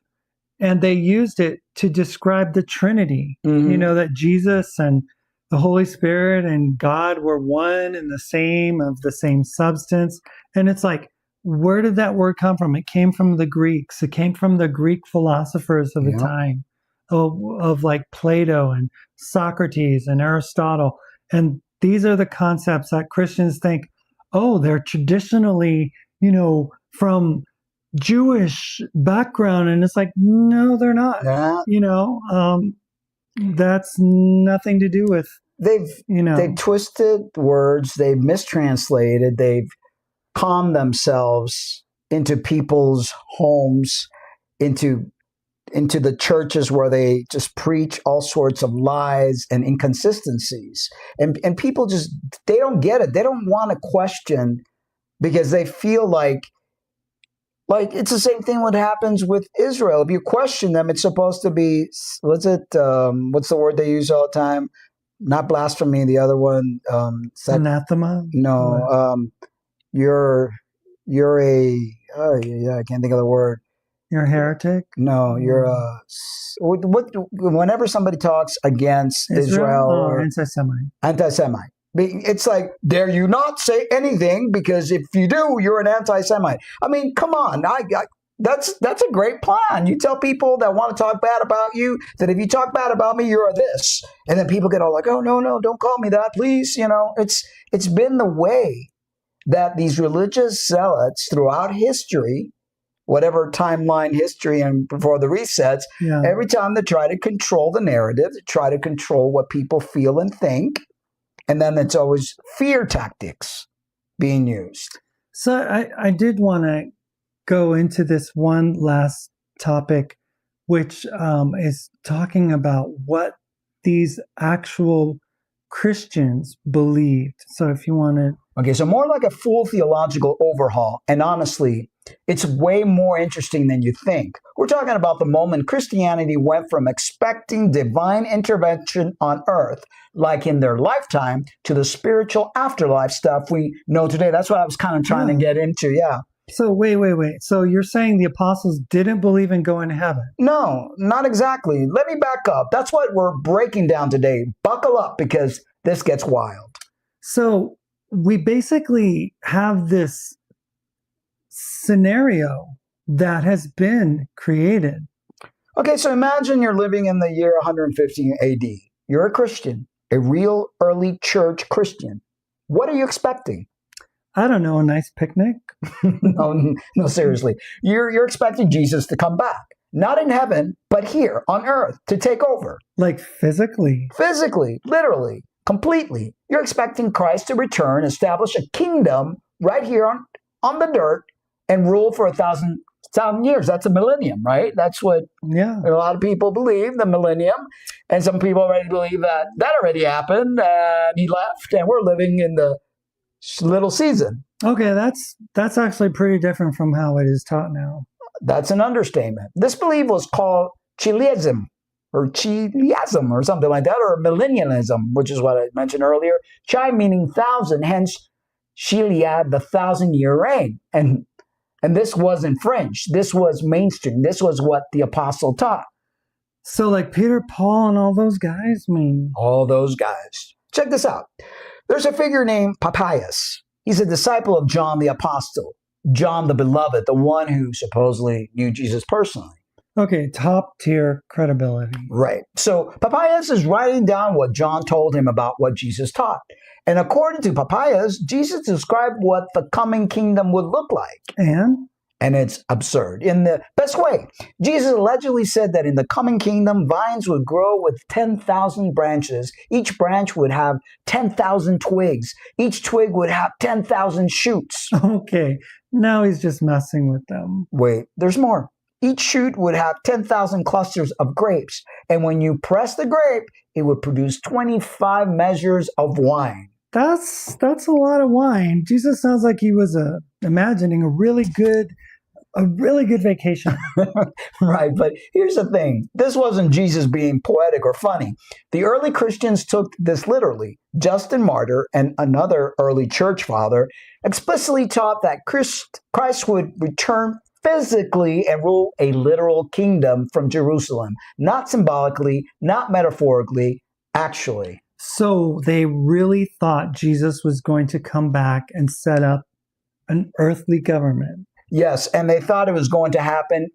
and they used it to describe the Trinity, that Jesus and the Holy Spirit and God were one and the same substance. And it's like, where did that word come from? It came from the Greeks. It came from the Greek philosophers of the time, of like Plato and Socrates and Aristotle. And these are the concepts that Christians think, oh, they're traditionally, from Jewish background. And it's like, no, they're not. Yeah. That's nothing to do with, they've twisted words, they've mistranslated, they've calmed themselves into people's homes, into the churches where they just preach all sorts of lies and inconsistencies. And people just, they don't get it. They don't want to question because they feel like it's the same thing what happens with Israel. If you question them, it's supposed to be, what's the word they use all the time? Not blasphemy, the other one. Anathema? No. You're I can't think of the word. You're a heretic? No, you're whenever somebody talks against Israel or anti-Semite. Anti-Semite. It's like, dare you not say anything, because if you do, you're an anti-Semite. I mean, come on. That's a great plan. You tell people that want to talk bad about you that if you talk bad about me, you're this. And then people get all like, oh, no, don't call me that, please. It's been the way that these religious zealots throughout history, whatever timeline history and before the resets, every time they try to control the narrative, they try to control what people feel and think. And then it's always fear tactics being used. So I did want to go into this one last topic, which is talking about what these actual Christians believed. So if you want to... Okay, so more like a full theological overhaul. And honestly, it's way more interesting than you think. We're talking about the moment Christianity went from expecting divine intervention on earth, like in their lifetime, to the spiritual afterlife stuff we know today. That's what I was kind of trying to get into, So wait. So you're saying the apostles didn't believe in going to heaven? No, not exactly. Let me back up. That's what we're breaking down today. Buckle up because this gets wild. So we basically have this scenario that has been created. Okay, so imagine you're living in the year 150 AD. You're a Christian, a real early church Christian. What are you expecting? I don't know, a nice picnic? No, seriously. You're expecting Jesus to come back. Not in heaven, but here on earth to take over. Like physically? Physically, literally, completely. You're expecting Christ to return, establish a kingdom right here on the dirt and rule for 1,000 years. That's a millennium, right? That's what a lot of people believe, the millennium. And some people already believe that already happened and he left and we're living in the little season. Okay, that's actually pretty different from how it is taught now. That's an understatement. This belief was called chiliasm or something like that, or millennialism, which is what I mentioned earlier. Chi meaning 1,000, hence Chiliad, the 1,000-year reign. And this wasn't French. This was mainstream. This was what the apostle taught. So like Peter, Paul, and all those guys? All those guys. Check this out. There's a figure named Papias. He's a disciple of John the Apostle, John the Beloved, the one who supposedly knew Jesus personally. Okay, top tier credibility. Right. So Papias is writing down what John told him about what Jesus taught. And according to Papias, Jesus described what the coming kingdom would look like. And it's absurd. In the best way, Jesus allegedly said that in the coming kingdom, vines would grow with 10,000 branches. Each branch would have 10,000 twigs. Each twig would have 10,000 shoots. Okay, now he's just messing with them. Wait, there's more. Each shoot would have 10,000 clusters of grapes. And when you press the grape, it would produce 25 measures of wine. That's a lot of wine. Jesus sounds like he was imagining a really good vacation. Right, but here's the thing. This wasn't Jesus being poetic or funny. The early Christians took this literally. Justin Martyr and another early church father explicitly taught that Christ would return physically and rule a literal kingdom from Jerusalem. Not symbolically, not metaphorically, actually. So they really thought Jesus was going to come back and set up an earthly government. Yes, and they thought it was going to happen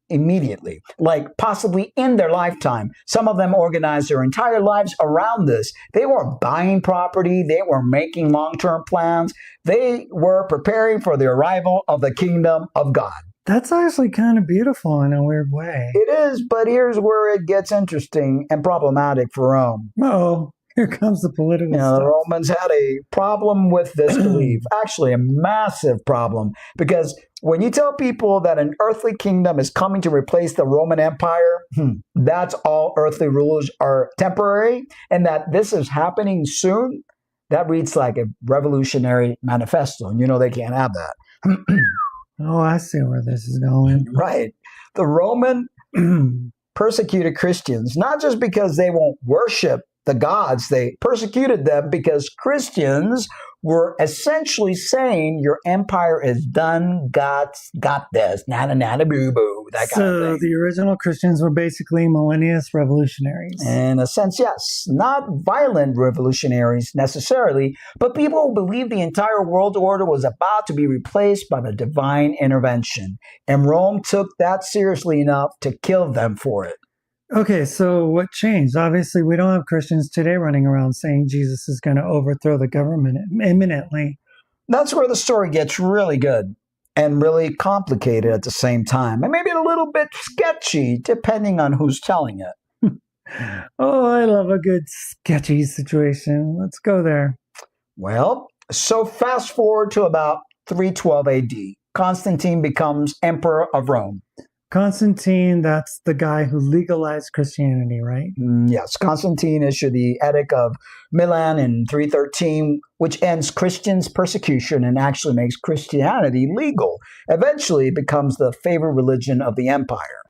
immediately, like possibly in their lifetime. Some of them organized their entire lives around this. They weren't buying property. They were making long-term plans. They were preparing for the arrival of the kingdom of God. That's actually kind of beautiful in a weird way. It is, but here's where it gets interesting and problematic for Rome. Oh, here comes the political stuff. The Romans had a problem with this belief, actually a massive problem, because when you tell people that an earthly kingdom is coming to replace the Roman Empire, that's all earthly rulers are temporary, and that this is happening soon, that reads like a revolutionary manifesto, and you know they can't have that. Oh, I see where this is going. Right. The Roman persecuted Christians, not just because they won't worship the gods, they persecuted them because Christians were essentially saying your empire is done, God's got this, nada nada boo boo. that kind of So thing. the original Christians were basically millennialist revolutionaries. In a sense, yes. Not violent revolutionaries necessarily, but people who believed the entire world order was about to be replaced by the divine intervention. And Rome took that seriously enough to kill them for it. Okay, so what changed? Obviously, we don't have Christians today running around saying Jesus is going to overthrow the government imminently. That's where the story gets really good and really complicated at the same time. And maybe a little bit sketchy, depending on who's telling it. Oh, I love a good sketchy situation. Let's go there. Well, so fast forward to about 312 AD. Constantine becomes emperor of Rome. Constantine, that's the guy who legalized Christianity, right? Yes, Constantine issued the Edict of Milan in 313, which ends Christians' persecution and actually makes Christianity legal. Eventually, it becomes the favored religion of the empire.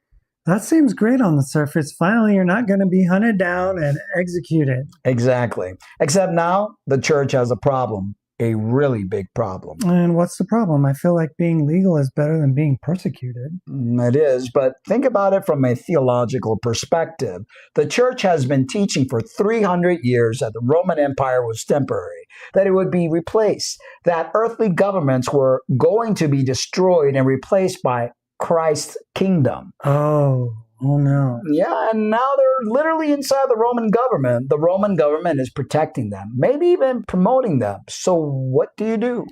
That seems great on the surface. Finally, you're not going to be hunted down and executed. Exactly. Except now, the church has a problem. A really big problem. And what's the problem? I feel like being legal is better than being persecuted. It is, but think about it from a theological perspective. The church has been teaching for 300 years that the Roman Empire was temporary, that it would be replaced, that earthly governments were going to be destroyed and replaced by Christ's kingdom. Oh no. Yeah, and now they're literally inside the Roman government. The Roman government is protecting them, maybe even promoting them. So what do? You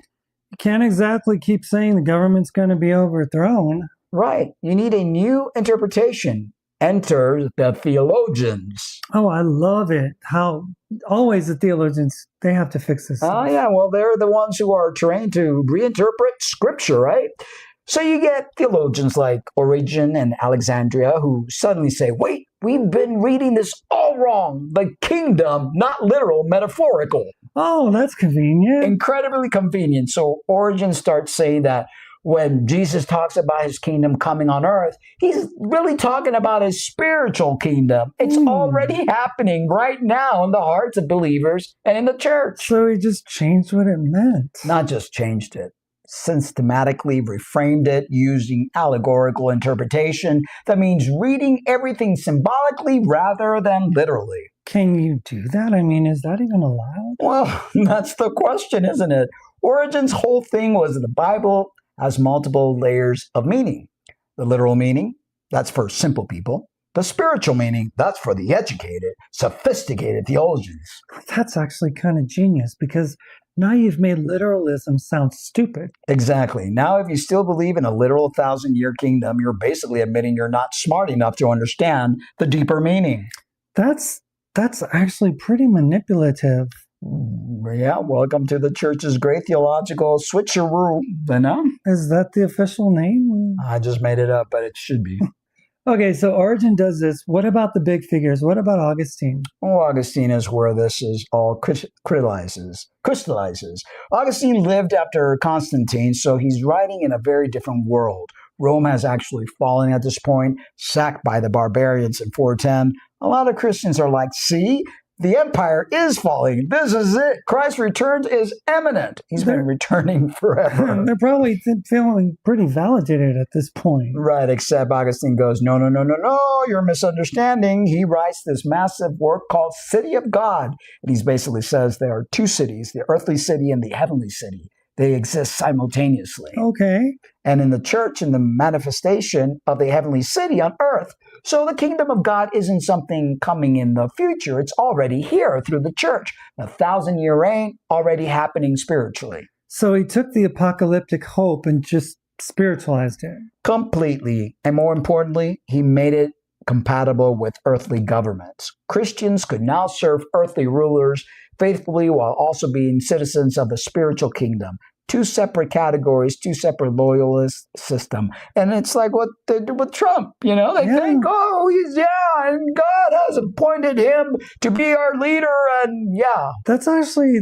can't exactly keep saying the government's going to be overthrown. Right. You need a new interpretation. Enter the theologians. Oh, I love it. How always the theologians, they have to fix this. Oh, yeah. Well, they're the ones who are trained to reinterpret scripture, right? So you get theologians like Origen and Alexandria who suddenly say, wait, we've been reading this all wrong. The kingdom, not literal, metaphorical. Oh, that's convenient. Incredibly convenient. So Origen starts saying that when Jesus talks about his kingdom coming on earth, he's really talking about his spiritual kingdom. It's already happening right now in the hearts of believers and in the church. So he just changed what it meant. Not just changed it. Systematically reframed it using allegorical interpretation. That means reading everything symbolically rather than literally. Can you do that? I mean, is that even allowed? Well, that's the question, isn't it? Origen's whole thing was the Bible has multiple layers of meaning. The literal meaning, that's for simple people. The spiritual meaning, that's for the educated, sophisticated theologians. That's actually kind of genius because now you've made literalism sound stupid. Exactly. Now, if you still believe in a literal 1,000-year kingdom, you're basically admitting you're not smart enough to understand the deeper meaning. That's actually pretty manipulative. Yeah, welcome to the church's great theological switcheroo. Is that the official name? I just made it up, but it should be. Okay, so Origen does this. What about the big figures? What about Augustine? Oh, Augustine is where this is all crystallizes. Augustine lived after Constantine, so he's writing in a very different world. Rome has actually fallen at this point, sacked by the barbarians in 410. A lot of Christians are like, see, the empire is falling. This is it. Christ's return is imminent. He's been returning forever. They're probably feeling pretty validated at this point. Right, except Augustine goes, no, you're misunderstanding. He writes this massive work called City of God. And he basically says there are two cities, the earthly city and the heavenly city. They exist simultaneously. Okay. And in the church, in the manifestation of the heavenly city on earth. So the kingdom of God isn't something coming in the future. It's already here through the church. The 1,000-year reign already happening spiritually. So he took the apocalyptic hope and just spiritualized it. Completely. And more importantly, he made it compatible with earthly governments. Christians could now serve earthly rulers faithfully while also being citizens of the spiritual kingdom. Two separate categories, two separate loyalist system. And it's like what they did with Trump, They think, and God has appointed him to be our leader, and That's actually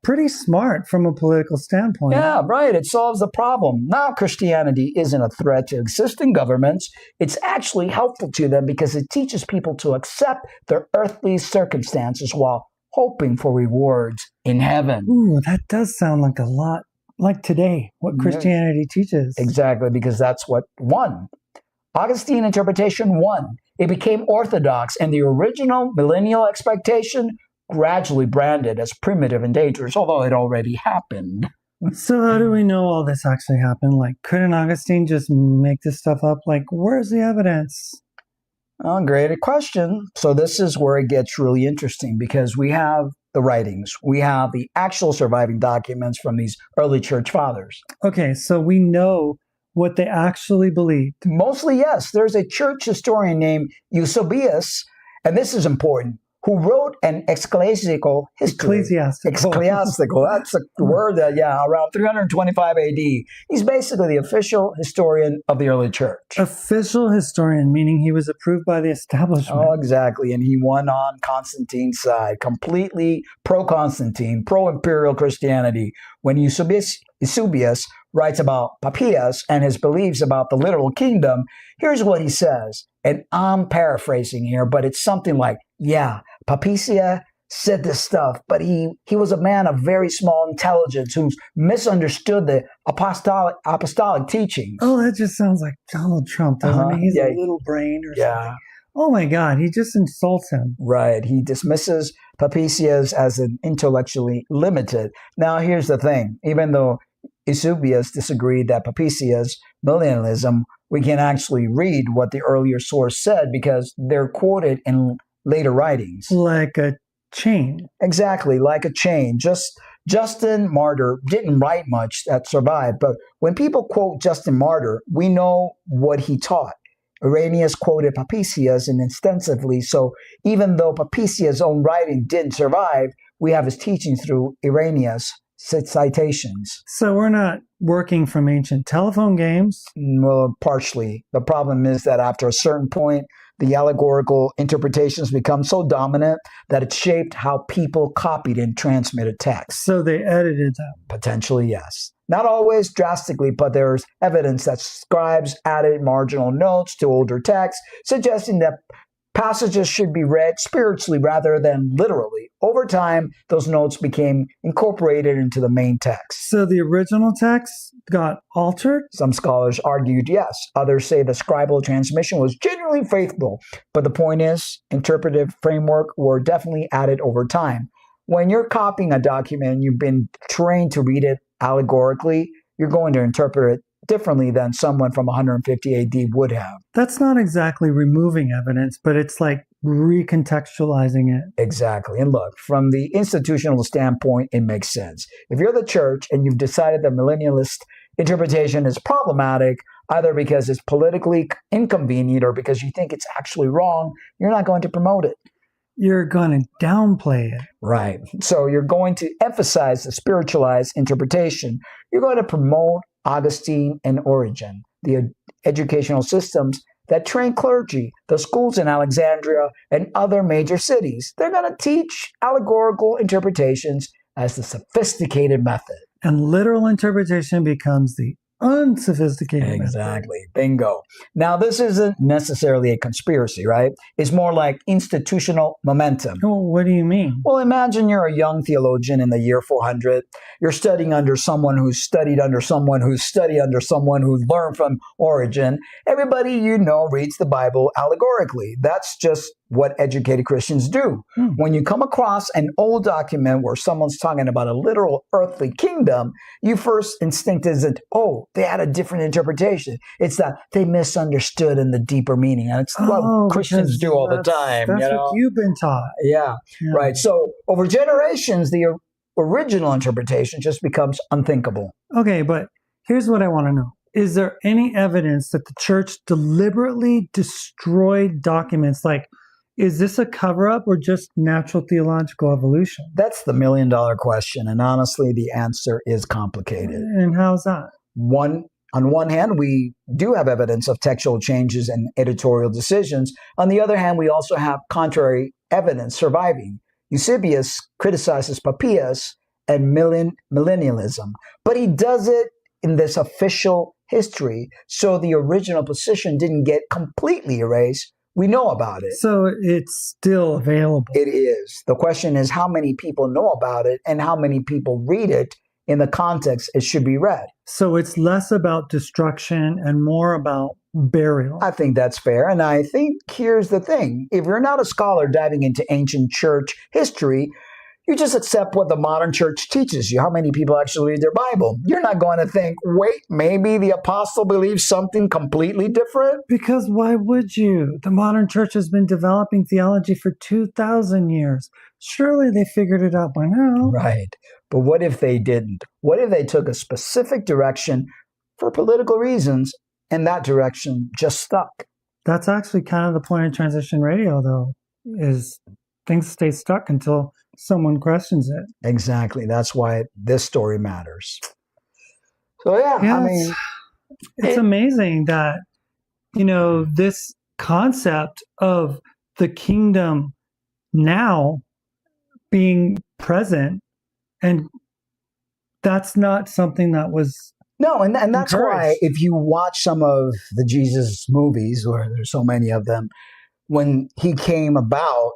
pretty smart from a political standpoint. Yeah, right. It solves the problem. Now Christianity isn't a threat to existing governments. It's actually helpful to them because it teaches people to accept their earthly circumstances while hoping for rewards in heaven. Ooh, that does sound like a lot like today, what Christianity teaches. Exactly, because that's what won. Augustine interpretation won. It became orthodox, and the original millennial expectation gradually branded as primitive and dangerous, although it already happened. So how do we know all this actually happened? Like, couldn't Augustine just make this stuff up? Like, where's the evidence? Oh, great question. So this is where it gets really interesting because we have the writings. We have the actual surviving documents from these early church fathers. Okay, so we know what they actually believed. Mostly, yes. There's a church historian named Eusebius, and this is important, who wrote an ecclesiastical history. Ecclesiastical. That's a word that, around 325 AD. He's basically the official historian of the early church. Official historian, meaning he was approved by the establishment. Oh, exactly. And he won on Constantine's side, completely pro-Constantine, pro-imperial Christianity. When Eusebius writes about Papias and his beliefs about the literal kingdom, here's what he says. And I'm paraphrasing here, but it's something like, Papacia said this stuff, but he was a man of very small intelligence who misunderstood the apostolic teachings. Oh, that just sounds like Donald Trump, doesn't he? He's a little brain or something. Oh my God, he just insults him. Right. He dismisses Papacias as an intellectually limited. Now, here's the thing. Even though Eusebius disagreed that Papacia's millennialism, we can actually read what the earlier source said because they're quoted in later writings. Like a chain. Exactly, like a chain. Justin Martyr didn't write much that survived, but when people quote Justin Martyr, we know what he taught. Irenaeus quoted Papacius extensively, so even though Papacia's own writing didn't survive, we have his teaching through Irenaeus' citations. So we're not working from ancient telephone games? Well, partially. The problem is that after a certain point, the allegorical interpretations become so dominant that it shaped how people copied and transmitted text. So they edited them? Potentially, yes. Not always drastically, but there's evidence that scribes added marginal notes to older texts, suggesting that passages should be read spiritually rather than literally. Over time, those notes became incorporated into the main text. So the original text got altered? Some scholars argued yes. Others say the scribal transmission was genuinely faithful. But the point is, interpretive framework were definitely added over time. When you're copying a document and you've been trained to read it allegorically, you're going to interpret it differently than someone from 150 AD would have. That's not exactly removing evidence, but it's like recontextualizing it. Exactly. And look, from the institutional standpoint, it makes sense. If you're the church and you've decided the millennialist interpretation is problematic, either because it's politically inconvenient or because you think it's actually wrong, you're not going to promote it. You're going to downplay it. Right. So you're going to emphasize the spiritualized interpretation. You're going to promote Augustine and Origen, the educational systems that train clergy, the schools in Alexandria and other major cities. They're going to teach allegorical interpretations as the sophisticated method. And literal interpretation becomes the unsophisticated method. Exactly. Bingo. Now, this isn't necessarily a conspiracy, right? It's more like institutional momentum. Oh, what do you mean? Well, imagine you're a young theologian in the year 400. You're studying under someone who's studied under someone who's studied under someone who's learned from Origen. Everybody you know reads the Bible allegorically. That's just what educated Christians do. When you come across an old document where someone's talking about a literal earthly kingdom, your first instinct isn't, oh, they had a different interpretation. It's that they misunderstood in the deeper meaning. And it's what Christians do all the time. That's what you've been taught. Yeah, right. So over generations, the original interpretation just becomes unthinkable. Okay, but here's what I want to know. Is there any evidence that the church deliberately destroyed documents? Like, is this a cover-up or just natural theological evolution? That's the million-dollar question, and honestly, the answer is complicated. And how's that? On one hand, we do have evidence of textual changes and editorial decisions. On the other hand, we also have contrary evidence surviving. Eusebius criticizes Papias and millennialism, but he does it in this official history, so the original position didn't get completely erased. We know about it. So it's still available. It is. The question is how many people know about it and how many people read it in the context it should be read. So it's less about destruction and more about burial. I think that's fair. And I think here's the thing. If you're not a scholar diving into ancient church history, you just accept what the modern church teaches you. How many people actually read their Bible? You're not going to think, wait, maybe the apostle believes something completely different? Because why would you? The modern church has been developing theology for 2,000 years. Surely they figured it out by now. Right. But what if they didn't? What if they took a specific direction for political reasons and that direction just stuck? That's actually kind of the point of transition radio, though, is things stay stuck until someone questions it. Exactly. That's why this story matters. So, yeah, I mean, it's amazing that, this concept of the kingdom now being present, and that's not something that was no, and that's encouraged. Why if you watch some of the Jesus movies, where there's so many of them, when he came about,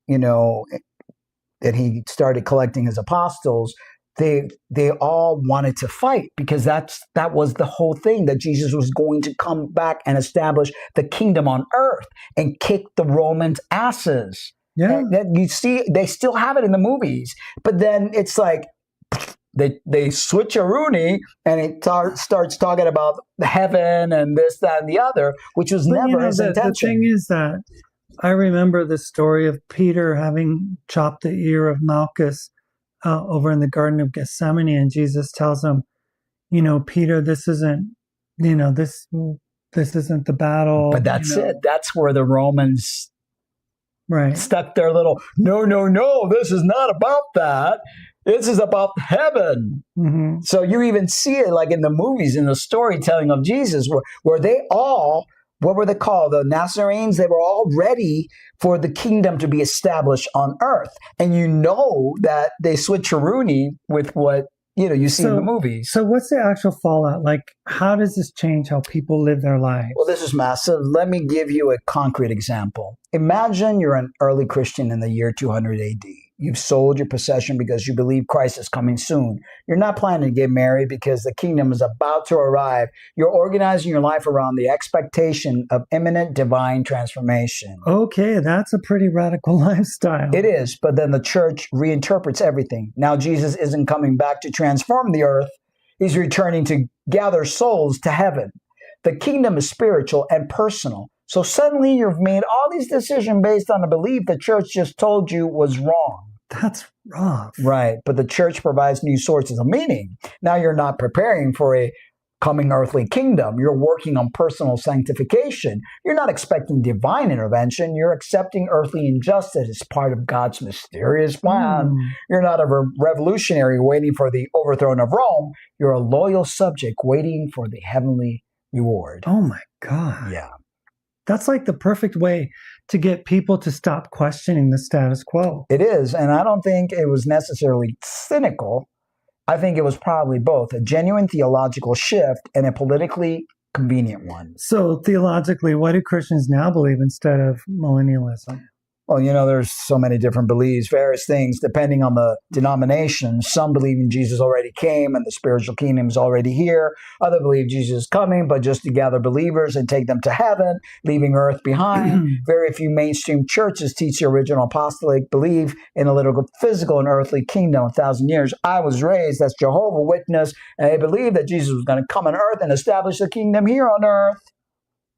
and he started collecting his apostles, they all wanted to fight, because that was the whole thing, that Jesus was going to come back and establish the kingdom on earth and kick the Romans' asses. Yeah. And you see, they still have it in the movies, but then it's like they switch a Rooney, and it starts talking about heaven and this, that, and the other, which was never his intention. The thing is that I remember the story of Peter having chopped the ear of Malchus over in the Garden of Gethsemane, and Jesus tells him, Peter, this isn't, this isn't the battle. But that's it. That's where the Romans stuck their little, no, this is not about that. This is about heaven. Mm-hmm. So you even see it like in the movies, in the storytelling of Jesus, where they all, what were they called? The Nazarenes, they were all ready for the kingdom to be established on earth. And that they switch a Rooney with what, you see in the movies. So what's the actual fallout? Like, how does this change how people live their lives? Well, this is massive. Let me give you a concrete example. Imagine you're an early Christian in the year 200 AD. You've sold your possession because you believe Christ is coming soon. You're not planning to get married because the kingdom is about to arrive. You're organizing your life around the expectation of imminent divine transformation. Okay, that's a pretty radical lifestyle. It is, but then the church reinterprets everything. Now Jesus isn't coming back to transform the earth. He's returning to gather souls to heaven. The kingdom is spiritual and personal. So suddenly you've made all these decisions based on a belief the church just told you was wrong. That's rough. Right. But the church provides new sources of meaning. Now you're not preparing for a coming earthly kingdom. You're working on personal sanctification. You're not expecting divine intervention. You're accepting earthly injustice as part of God's mysterious plan. You're not a revolutionary waiting for the overthrow of Rome. You're a loyal subject waiting for the heavenly reward. Oh my God. Yeah. That's like the perfect way to get people to stop questioning the status quo. It is. And I don't think it was necessarily cynical. I think it was probably both a genuine theological shift and a politically convenient one. So theologically, what do Christians now believe instead of millennialism? Well, there's so many different beliefs, various things, depending on the denomination. Some believe in Jesus already came and the spiritual kingdom is already here. Others believe Jesus is coming, but just to gather believers and take them to heaven, leaving earth behind. Very few mainstream churches teach the original apostolic belief in a literal physical and earthly kingdom 1,000 years. I was raised as Jehovah Witness, and I believed that Jesus was going to come on earth and establish the kingdom here on earth.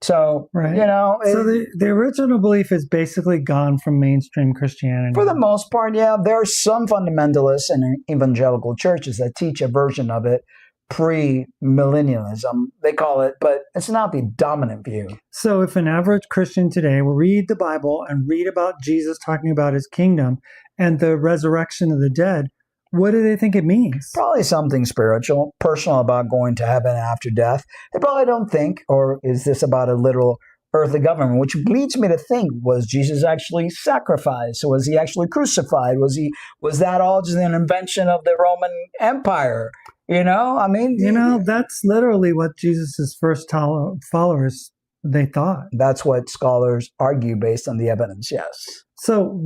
So, right. So the original belief is basically gone from mainstream Christianity. For the most part, yeah. There are some fundamentalists and evangelical churches that teach a version of it, pre-millennialism, they call it, but it's not the dominant view. So if an average Christian today will read the Bible and read about Jesus talking about his kingdom and the resurrection of the dead, what do they think it means? Probably something spiritual, personal about going to heaven after death. They probably don't think, or is this about a literal earthly government, which leads me to think, was Jesus actually sacrificed? Was he actually crucified? Was that all just an invention of the Roman Empire? That's literally what Jesus' first followers, they thought. That's what scholars argue based on the evidence, yes. So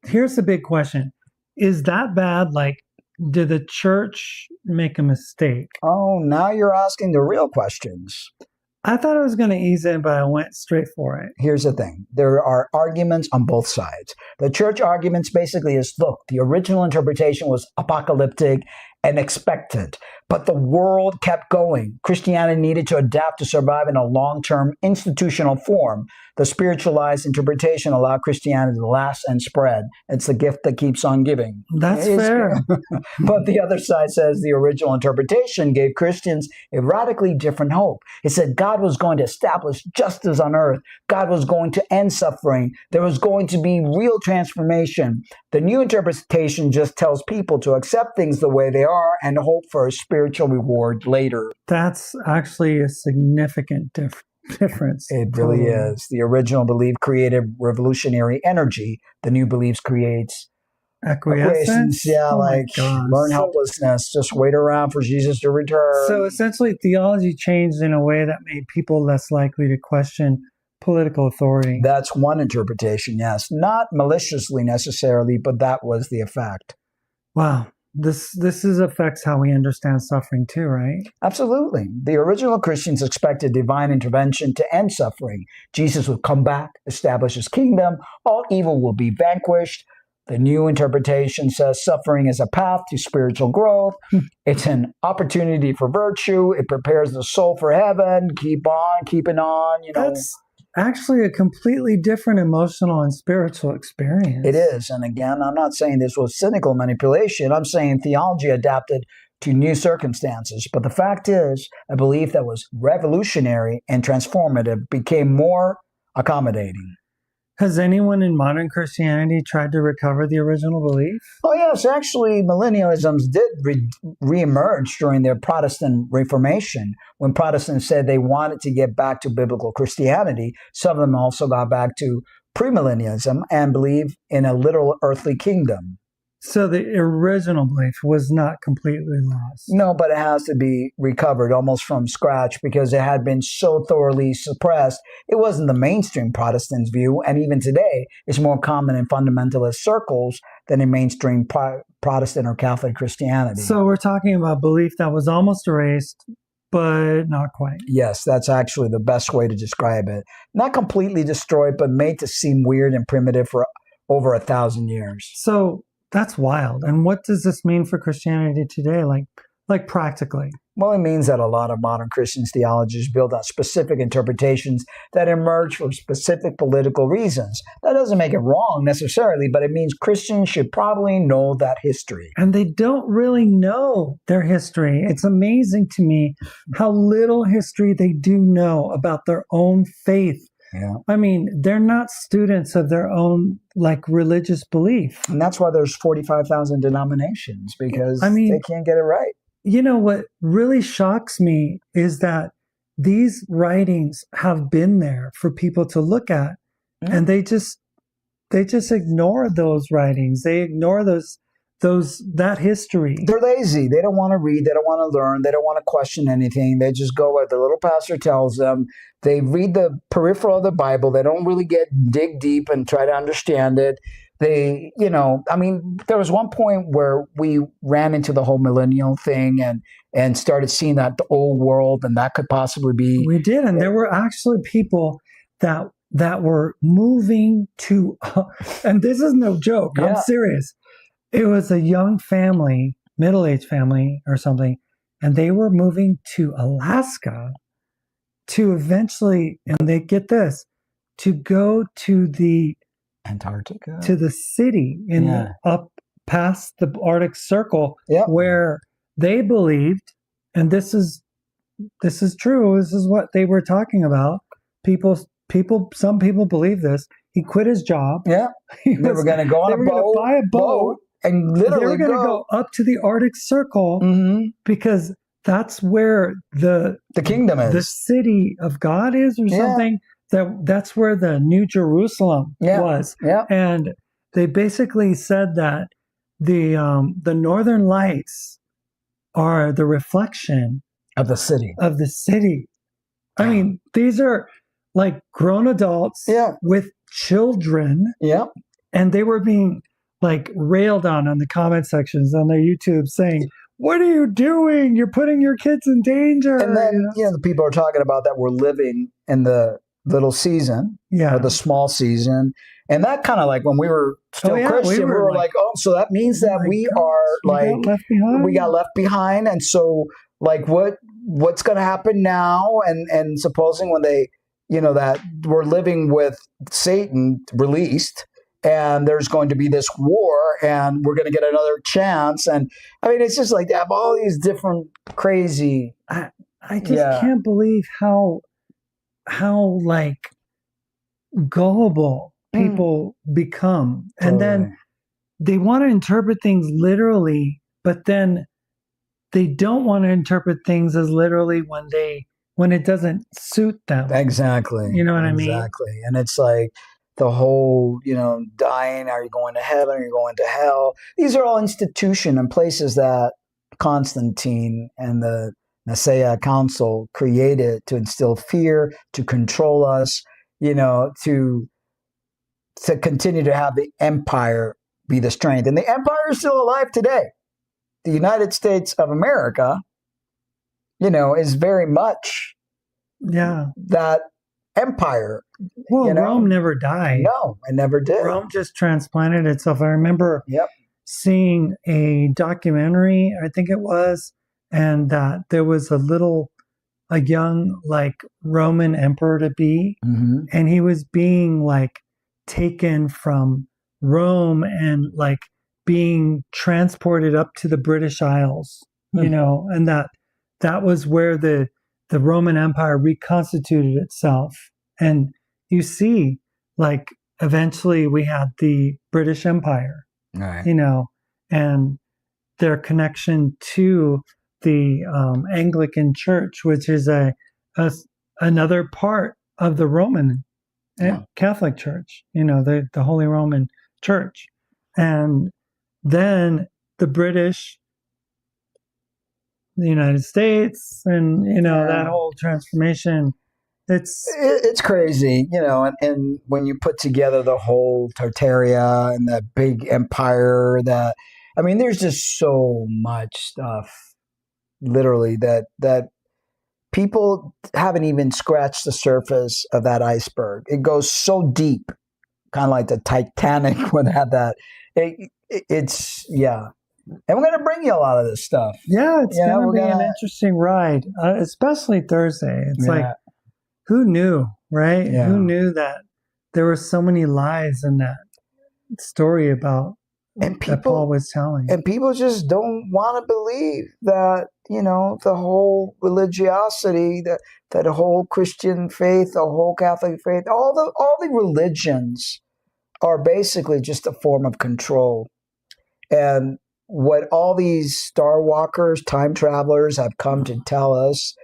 here's the big question. Is that bad? Like, did the church make a mistake? Oh, now you're asking the real questions. I thought I was going to ease in, but I went straight for it. Here's the thing. There are arguments on both sides. The church arguments basically is, look, the original interpretation was apocalyptic and expected, but the world kept going. Christianity needed to adapt to survive in a long-term institutional form. The spiritualized interpretation allowed Christianity to last and spread. It's the gift that keeps on giving. That's fair. But the other side says the original interpretation gave Christians a radically different hope. It said God was going to establish justice on earth. God was going to end suffering. There was going to be real transformation. The new interpretation just tells people to accept things the way they are and hope for a spiritual reward later. That's actually a significant difference. It really is. The original belief created revolutionary energy. The new beliefs creates acquiescence. Yeah, learn helplessness. Just wait around for Jesus to return. So essentially, theology changed in a way that made people less likely to question political authority. That's one interpretation, yes. Not maliciously necessarily, but that was the effect. Wow. This affects how we understand suffering too, right? Absolutely. The original Christians expected divine intervention to end suffering. Jesus would come back, establish his kingdom, all evil will be vanquished. The new interpretation says suffering is a path to spiritual growth. It's an opportunity for virtue. It prepares the soul for heaven. Keep on, keeping on, That's actually a completely different emotional and spiritual experience. It is. And again, I'm not saying this was cynical manipulation. I'm saying theology adapted to new circumstances. But the fact is, a belief that was revolutionary and transformative became more accommodating. Has anyone in modern Christianity tried to recover the original belief? Oh, yes. Actually, millennialisms did reemerge during their Protestant Reformation. When Protestants said they wanted to get back to biblical Christianity, some of them also got back to premillennialism and believe in a literal earthly kingdom. So the original belief was not completely lost. No, but it has to be recovered almost from scratch because it had been so thoroughly suppressed. It wasn't the mainstream Protestants' view, and even today, it's more common in fundamentalist circles than in mainstream Protestant or Catholic Christianity. So we're talking about belief that was almost erased, but not quite. Yes, that's actually the best way to describe it. Not completely destroyed, but made to seem weird and primitive for over 1,000 years. So that's wild. And what does this mean for Christianity today, like practically? Well, it means that a lot of modern Christians' theology is built on specific interpretations that emerge for specific political reasons. That doesn't make it wrong necessarily, but it means Christians should probably know that history. And they don't really know their history. It's amazing to me how little history they do know about their own faith. Yeah. I mean, they're not students of their own religious belief. And that's why there's 45,000 denominations, because they can't get it right. You know, what really shocks me is that these writings have been there for people to look at, and they just ignore those writings. They ignore that history. They're lazy. They don't want to read. They don't want to learn. They don't want to question anything. They just go where the little pastor tells them. They read the peripheral of the Bible. They don't really dig deep and try to understand it. There was one point where we ran into the whole millennial thing and started seeing that the old world, and that could possibly be. We did, and there were actually people that were moving to, and this is no joke. Yeah. I'm serious. It was a young family, middle-aged family or something, and they were moving to Alaska to eventually, and they get this, to go to the Antarctica, to the city up past the Arctic Circle, where they believed, and this is true. This is what they were talking about. Some people believe this. He quit his job. Yeah, they were going to go on a boat, buy a boat, and literally they were going to go up to the Arctic Circle because that's where the kingdom is, the city of God is, or something. That's where the New Jerusalem was. Yeah. And they basically said that the Northern Lights are the reflection of the city. I mean, these are like grown adults with children. Yeah. And they were being railed on the comment sections on their YouTube saying, what are you doing? You're putting your kids in danger. And then, the people are talking about that we're living in the little season or the small season. And that kind of like when we were still Christian, we were like, oh, so that means that we got left behind. And so like what's going to happen now? And supposing when they, that we're living with Satan released, and there's going to be this war, and we're going to get another chance. And I mean, it's just like they have all these different crazy. I just can't believe how like gullible people become. Totally. And then they want to interpret things literally, but then they don't want to interpret things as literally when it doesn't suit them. Exactly. You know what I mean? Exactly. And it's like the whole, dying, are you going to heaven? Are you going to hell? These are all institutions and places that Constantine and the Nicaea Council created to instill fear, to control us, to continue to have the empire be the strength. And the empire is still alive today. The United States of America, is very much that empire. Well, Rome never died. No, it never did. Rome just transplanted itself. I remember seeing a documentary, I think it was, and that there was a young like Roman emperor to be, and he was being like taken from Rome and like being transported up to the British Isles, and that was where the Roman Empire reconstituted itself. And you see, like, eventually we had the British Empire, right. And their connection to the Anglican Church, which is another part of the Roman Catholic Church, the Holy Roman Church. And then the British, the United States, and, that whole transformation. It's crazy, and when you put together the whole Tartaria and that big empire there's just so much stuff, literally, that people haven't even scratched the surface of that iceberg. It goes so deep, kind of like the Titanic when it had that. It's. And we're going to bring you a lot of this stuff. Yeah, it's going to be an interesting ride, especially Thursday. It's like, who knew, right? Yeah. Who knew that there were so many lies in that story about that Paul was telling? And people just don't want to believe that, the whole religiosity, that whole Christian faith, the whole Catholic faith, all the religions are basically just a form of control. And what all these star walkers, time travelers have come to tell us,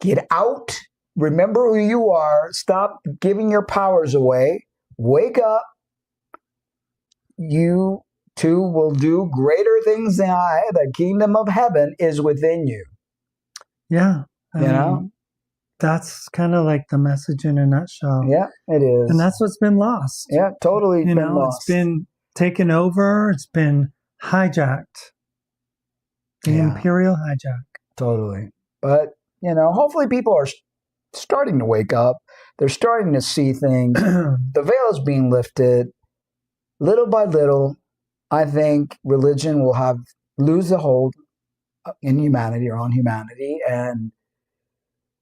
get out. Remember who you are. Stop giving your powers away. Wake up. You too will do greater things than I. The kingdom of heaven is within you. Yeah. That's kind of like the message in a nutshell. Yeah, it is. And that's what's been lost. Yeah, totally been lost. It's been taken over. It's been hijacked. The Imperial Hijack. Totally. But, hopefully people are starting to wake up. They're starting to see things. The veil is being lifted. Little by little, I think religion will lose the hold in humanity or on humanity, and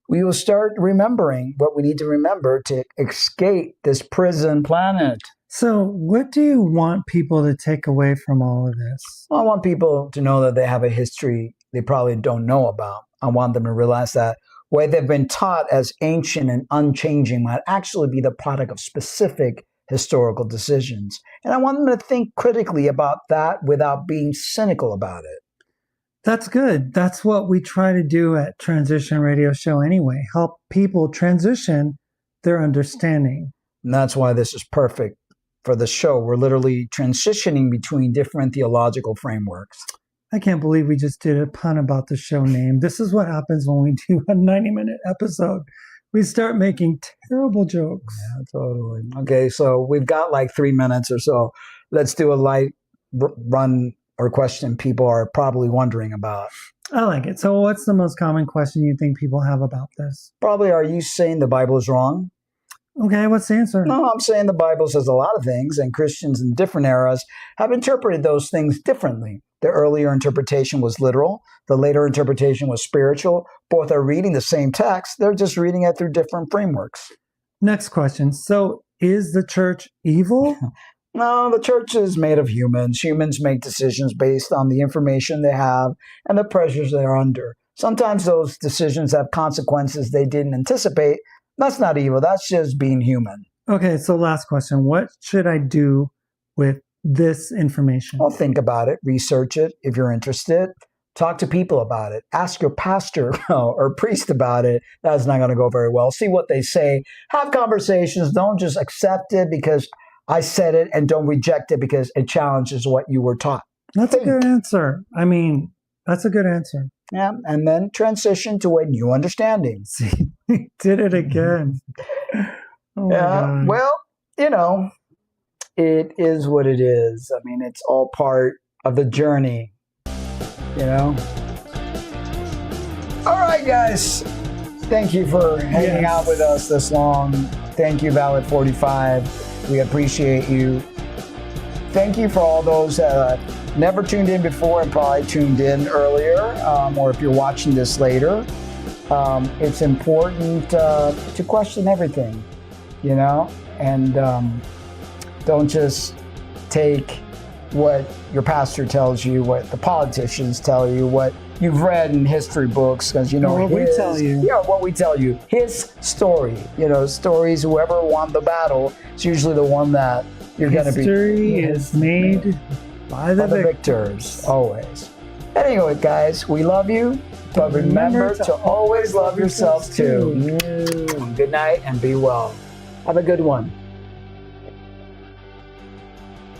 we will start remembering what we need to remember to escape this prison planet. So what do you want people to take away from all of this? Well, I want people to know that they have a history they probably don't know about. I want them to realize that what they've been taught as ancient and unchanging might actually be the product of specific historical decisions. And I want them to think critically about that without being cynical about it. That's good. That's what we try to do at Transition Radio Show anyway. Help people transition their understanding. And that's why this is perfect for the show. We're literally transitioning between different theological frameworks. I can't believe we just did a pun about the show name. This is what happens when we do a 90-minute episode. We start making terrible jokes. Yeah, totally. Okay, so we've got like 3 minutes or so. Let's do a light run or question people are probably wondering about. I like it. So what's the most common question you think people have about this? Probably, are you saying the Bible is wrong? Okay, what's the answer? No, I'm saying the Bible says a lot of things, and Christians in different eras have interpreted those things differently. The earlier interpretation was literal. The later interpretation was spiritual. Both are reading the same text. They're just reading it through different frameworks. Next question. So is the church evil? No, the church is made of humans. Humans make decisions based on the information they have and the pressures they're under. Sometimes those decisions have consequences they didn't anticipate. That's not evil. That's just being human. Okay, so last question. What should I do with this information? Well, think about it. Research it if you're interested. Talk to people about it. Ask your pastor or priest about it. That's not going to go very well. See what they say. Have conversations. Don't just accept it because I said it, and don't reject it because it challenges what you were taught. That's a good answer. I mean, that's a good answer. Yeah, and then transition to a new understanding. See, we did it again. Oh my God. Well, it is what it is. I mean, it's all part of the journey, All right, guys. Thank you for hanging out with us this long. Thank you, Valid 45. We appreciate you. Thank you for all those that never tuned in before and probably tuned in earlier, or if you're watching this later. It's important to question everything, and don't just take what your pastor tells you, what the politicians tell you, what you've read in history books, because what we tell you. Yeah, what we tell you. His story, stories. Whoever won the battle is usually the one that you're going to be. History is made by the victors, always. Anyway, guys, we love you, but remember to always love yourselves too. Good night and be well. Have a good one.